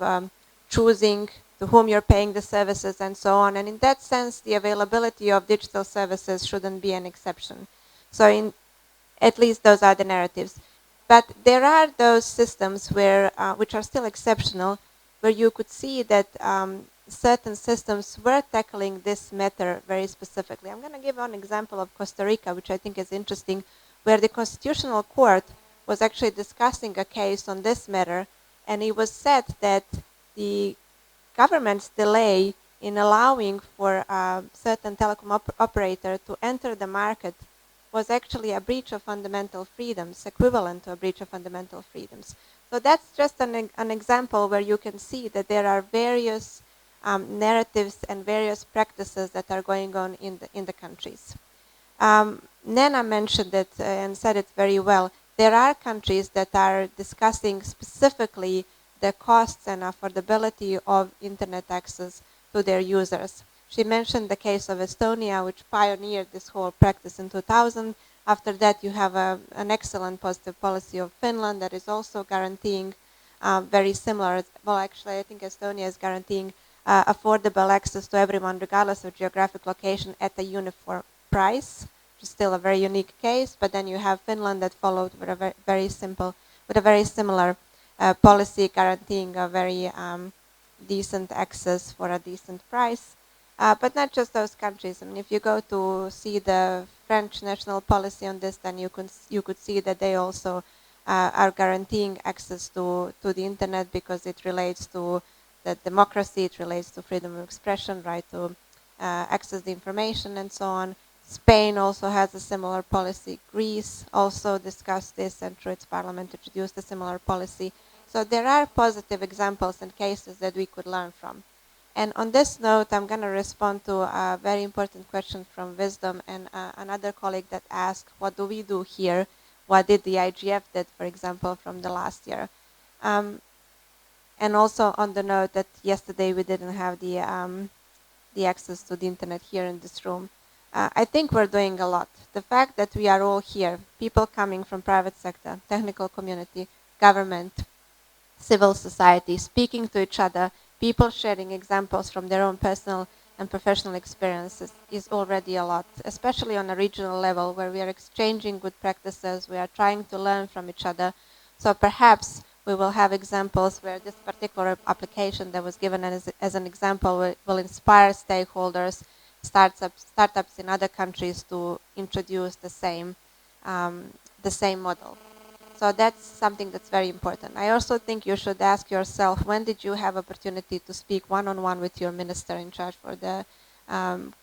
choosing to whom you're paying the services and so on. And in that sense, the availability of digital services shouldn't be an exception. So at least those are the narratives. But there are those systems where, which are still exceptional, where you could see that certain systems were tackling this matter very specifically. I'm going to give one example of Costa Rica, which I think is interesting, where the Constitutional Court was actually discussing a case on this matter, and it was said that the government's delay in allowing for a certain telecom operator to enter the market was actually a breach of fundamental freedoms, equivalent to a breach of fundamental freedoms. So that's just an example where you can see that there are various narratives and various practices that are going on in the countries. Nana mentioned it and said it very well. There are countries that are discussing specifically the costs and affordability of internet access to their users. She mentioned the case of Estonia, which pioneered this whole practice in 2000. After that, you have an excellent positive policy of Finland that is also guaranteeing very similar. Well, actually, I think Estonia is guaranteeing affordable access to everyone, regardless of geographic location, at a uniform price, which is still a very unique case. But then you have Finland that followed with a very similar policy, guaranteeing a very decent access for a decent price. But not just those countries. I mean, if you go to see the French national policy on this, then you could see that they also are guaranteeing access to the internet, because it relates to the democracy, it relates to freedom of expression, right to access the information and so on. Spain also has a similar policy. Greece also discussed this and through its parliament introduced a similar policy. So there are positive examples and cases that we could learn from. And on this note, I'm going to respond to a very important question from Wisdom and another colleague that asked, what do we do here? What did the IGF did, for example, from the last year? And also on the note that yesterday we didn't have the access to the internet here in this room. I think we're doing a lot. The fact that we are all here, people coming from private sector, technical community, government, civil society, speaking to each other, people sharing examples from their own personal and professional experiences is already a lot, especially on a regional level where we are exchanging good practices, we are trying to learn from each other. So perhaps we will have examples where this particular application that was given as an example will inspire stakeholders, startups in other countries to introduce the same model. So that's something that's very important. I also think you should ask yourself, when did you have opportunity to speak one-on-one with your minister in charge for the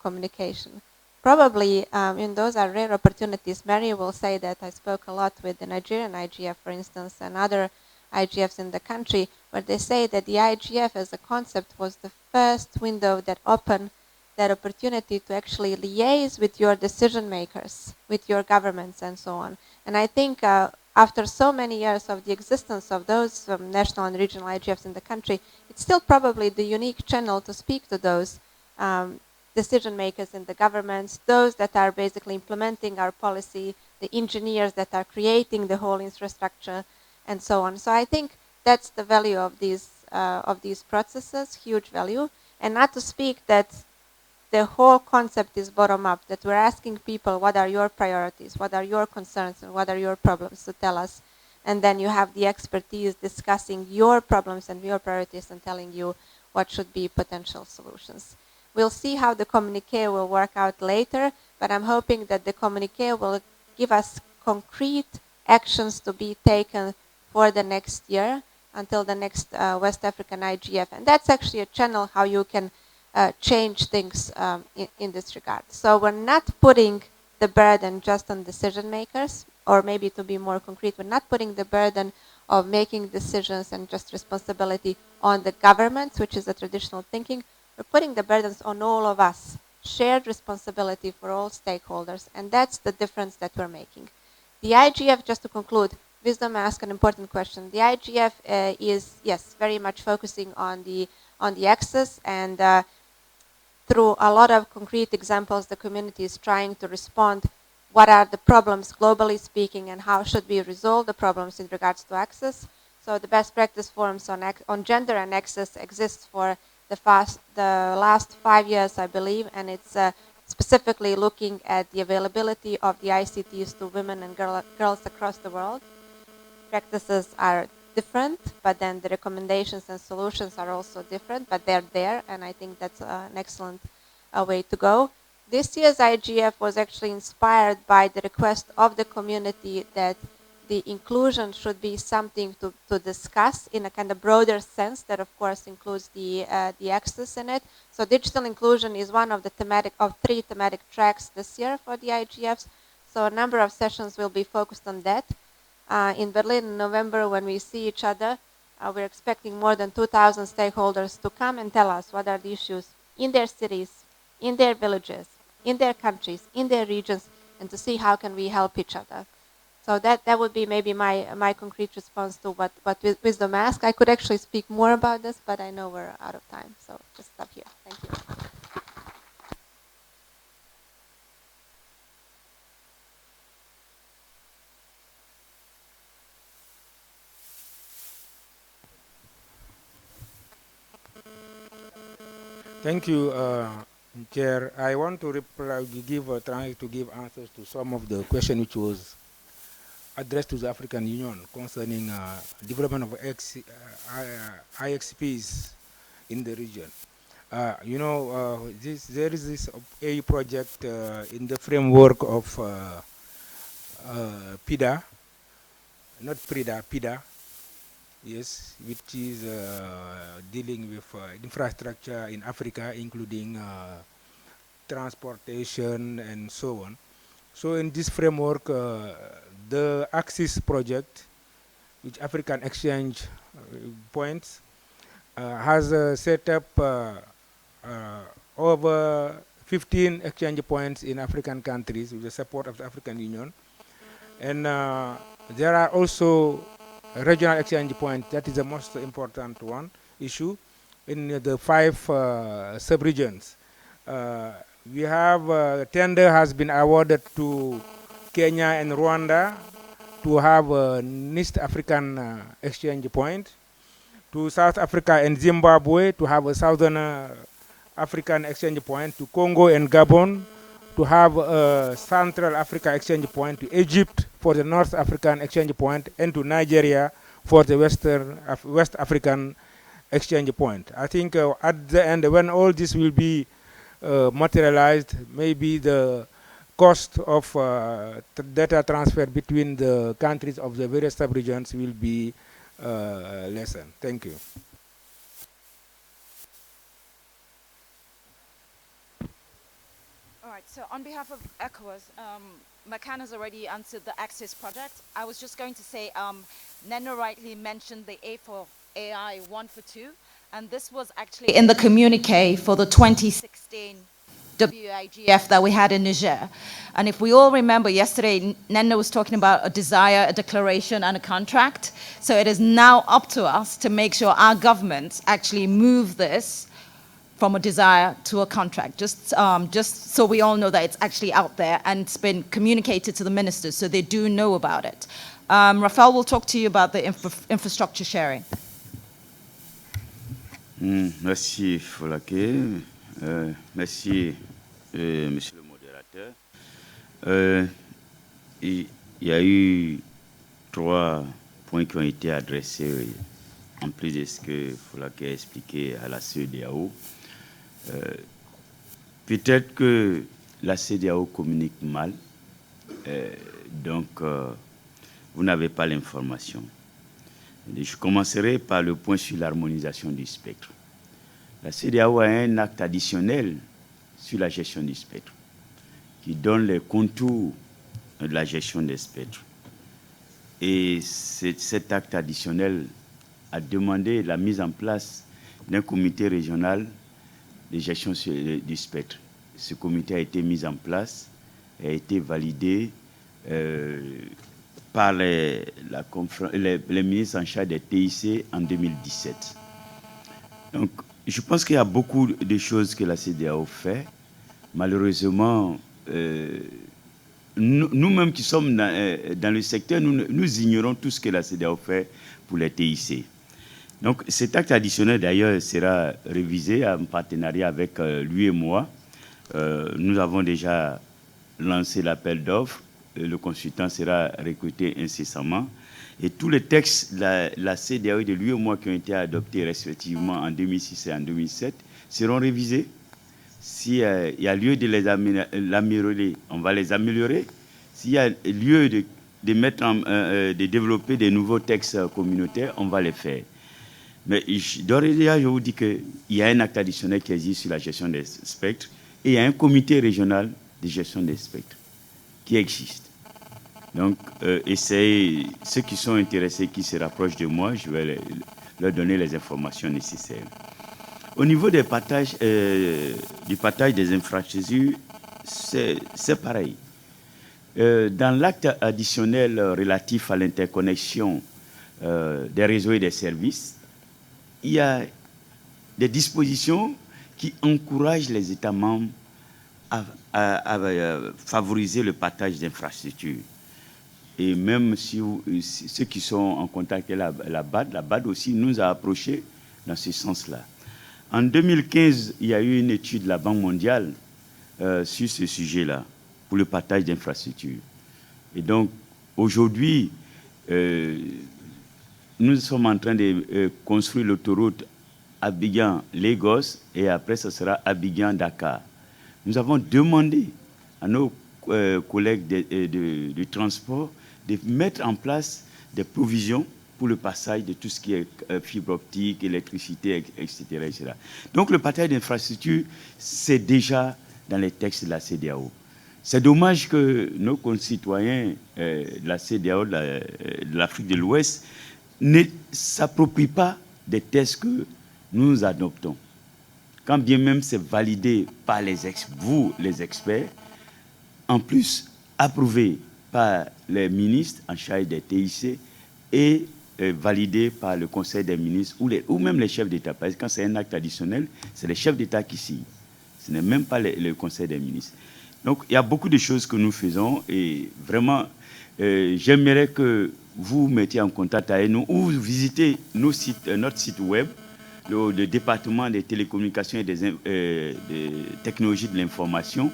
communication? Probably, those are rare opportunities. Mary will say that I spoke a lot with the Nigerian IGF, for instance, and other IGFs in the country, where they say that the IGF as a concept was the first window that opened that opportunity to actually liaise with your decision makers, with your governments and so on. And I think after so many years of the existence of those national and regional IGFs in the country, it's still probably the unique channel to speak to those decision makers in the governments, those that are basically implementing our policy, the engineers that are creating the whole infrastructure, and so on. So I think that's the value of these processes, huge value, and not to speak that the whole concept is bottom up, that we're asking people, what are your priorities, what are your concerns, and what are your problems to tell us. And then you have the expertise discussing your problems and your priorities and telling you what should be potential solutions. We'll see how the communique will work out later, but I'm hoping that the communique will give us concrete actions to be taken for the next year until the next West African IGF. And that's actually a channel how you can change things in this regard. So we're not putting the burden just on decision makers, or maybe to be more concrete, we're not putting the burden of making decisions and just responsibility on the governments, which is a traditional thinking. We're putting the burdens on all of us, shared responsibility for all stakeholders, and that's the difference that we're making. The IGF, just to conclude, Wisdom asked an important question. The IGF is, yes, very much focusing on the access, and through a lot of concrete examples, the community is trying to respond what are the problems globally speaking and how should we resolve the problems in regards to access. So the best practice forums on gender and access exists for the last 5 years, I believe, and it's specifically looking at the availability of the ICTs to women and girls across the world. Practices are different, but then the recommendations and solutions are also different, but they're there, and I think that's an excellent way to go. This year's IGF was actually inspired by the request of the community that the inclusion should be something to discuss in a kind of broader sense that of course includes the access in it. So digital inclusion is one of the 3 thematic tracks this year for the IGFs. So a number of sessions will be focused on that. In Berlin in November, when we see each other, we're expecting more than 2,000 stakeholders to come and tell us what are the issues in their cities, in their villages, in their countries, in their regions, and to see how can we help each other. So that would be maybe my concrete response to what Wisdom asked. I could actually speak more about this, but I know we're out of time, so just stop here. Thank you. Thank you, Chair. I want to try to give answers to some of the questions which was addressed to the African Union concerning development of IXPs in the region. There is this A project in the framework of PIDA, not PRIDA, PIDA, yes, which is dealing with infrastructure in Africa, including transportation and so on. So in this framework, the Axis project, which African Exchange Points, has set up over 15 exchange points in African countries with the support of the African Union. And there are also regional exchange points. That is the most important one issue in the 5 sub-regions. We have tender has been awarded to Kenya and Rwanda to have a East African exchange point, to South Africa and Zimbabwe to have a Southern African exchange point, to Congo and Gabon to have a Central Africa exchange point, to Egypt for the North African exchange point, and to Nigeria for the West African exchange point. I think at the end, when all this will be materialized, maybe the cost of data transfer between the countries of the various sub-regions will be lessened. Thank you. All right, so on behalf of ECOWAS, McCann has already answered the Access project. I was just going to say, Neno rightly mentioned the A for AI 1 for 2, and this was actually in the communique for the 2016 WIGF that we had in Niger. And if we all remember yesterday, Neno was talking about a desire, a declaration, and a contract. So it is now up to us to make sure our governments actually move this from a desire to a contract, just so we all know that it's actually out there and it's been communicated to the ministers so they do know about it. Rafael will talk to you about the infrastructure sharing. Merci Folake, merci Monsieur le modérateur. Il y a eu 3 points qui ont été adressés en plus de ce que Folake a expliqué à la CEDEAO. Peut-être que la CEDEAO communique mal, donc vous n'avez pas l'information. Je commencerai par le point sur l'harmonisation du spectre. La CEDEAO a un acte additionnel sur la gestion du spectre qui donne les contours de la gestion des spectres. Et cet acte additionnel a demandé la mise en place d'un comité régional de gestion du spectre. Ce comité a été mis en place et a été validé par les ministres en charge des TIC en 2017. Donc, je pense qu'il y a beaucoup de choses que la CEDEAO fait. Malheureusement, nous-mêmes qui sommes dans le secteur, nous ignorons tout ce que la CEDEAO fait pour les TIC. Donc cet acte additionnel d'ailleurs sera révisé en partenariat avec lui et moi. Nous avons déjà lancé l'appel d'offres. Le consultant sera recruté incessamment. Et tous les textes de la CEDEAO et de lui et moi qui ont été adoptés respectivement en 2006 et en 2007 seront révisés. S'il y a lieu de les améliorer, on va les améliorer. S'il y a lieu de développer des nouveaux textes communautaires, on va les faire. Mais d'ores et déjà, je vous dis qu'il y a un acte additionnel qui existe sur la gestion des spectres et il y a un comité régional de gestion des spectres qui existe. Donc, ceux qui sont intéressés, qui se rapprochent de moi, je vais leur donner les informations nécessaires. Au niveau du partage des infrastructures, c'est pareil. Dans l'acte additionnel relatif à l'interconnexion des réseaux et des services, il y a des dispositions qui encouragent les États membres à favoriser le partage d'infrastructures. Et même si ceux qui sont en contact avec la BAD aussi nous a approchés dans ce sens-là. En 2015, il y a eu une étude de la Banque mondiale sur ce sujet-là, pour le partage d'infrastructures. Et donc, aujourd'hui, nous sommes en train de construire l'autoroute Abidjan-Lagos et après, ce sera Abidjan-Dakar. Nous avons demandé à nos collègues du transport de mettre en place des provisions pour le passage de tout ce qui est fibre optique, électricité, etc., etc. Donc le partage d'infrastructures, c'est déjà dans les textes de la CEDEAO. C'est dommage que nos concitoyens de la CEDEAO, de l'Afrique de l'Ouest, ne s'approprient pas des textes que nous adoptons. Quand bien même c'est validé par vous, les experts, en plus approuvé par les ministres en charge des TIC et validé par le Conseil des ministres ou même les chefs d'État. Parce que quand c'est un acte additionnel, c'est les chefs d'État qui signent. Ce n'est même pas le Conseil des ministres. Donc, il y a beaucoup de choses que nous faisons et vraiment, j'aimerais que vous mettiez en contact avec nous ou vous visitez notre site web, le département des télécommunications et des technologies de l'information.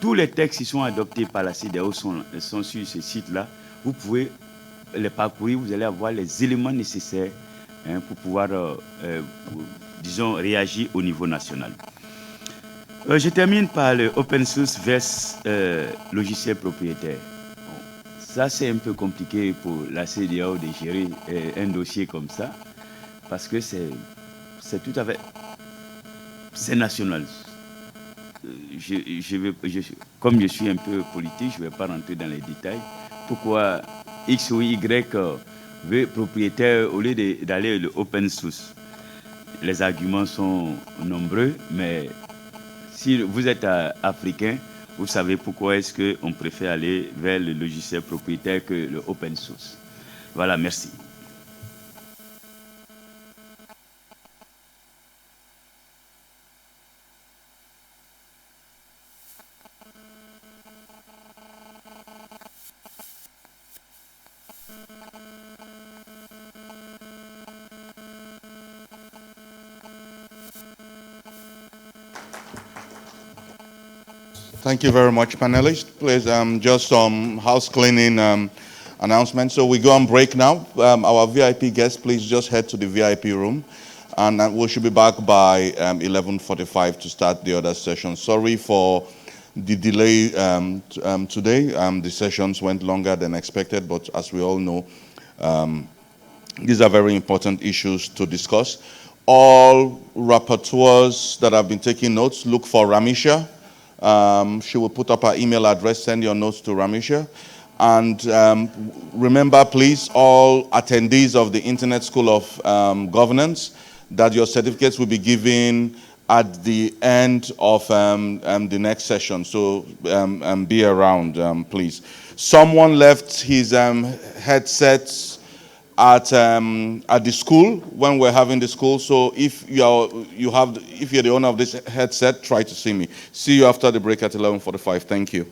Tous les textes qui sont adoptés par la CEDEAO sont sur ce site-là. Vous pouvez les parcourir, vous allez avoir les éléments nécessaires pour pouvoir, disons, réagir au niveau national. Je termine par le open source versus logiciel propriétaire. Bon, ça, c'est un peu compliqué pour la CEDEAO de gérer un dossier comme ça, parce que c'est tout à fait... C'est national. Comme je suis un peu politique, je ne vais pas rentrer dans les détails. Pourquoi X ou Y veut propriétaire au lieu d'aller le open source? Les arguments sont nombreux, mais si vous êtes africain, vous savez pourquoi est-ce qu'on préfère aller vers le logiciel propriétaire que le open source. Voilà, merci. Thank you very much, panelists. Please, just some house cleaning announcements. So we go on break now. Our VIP guests, please just head to the VIP room. And we should be back by 11:45 to start the other session. Sorry for the delay today. The sessions went longer than expected, but as we all know, these are very important issues to discuss. All rapporteurs that have been taking notes, look for Ramisha. She will put up her email address, send your notes to Ramisha. And remember, please, all attendees of the Internet School of Governance, that your certificates will be given at the end of the next session. So be around, please. Someone left his headsets at the school when we're having the school. So if you're the owner of this headset, try to see me. See you after the break at 11:45. Thank you.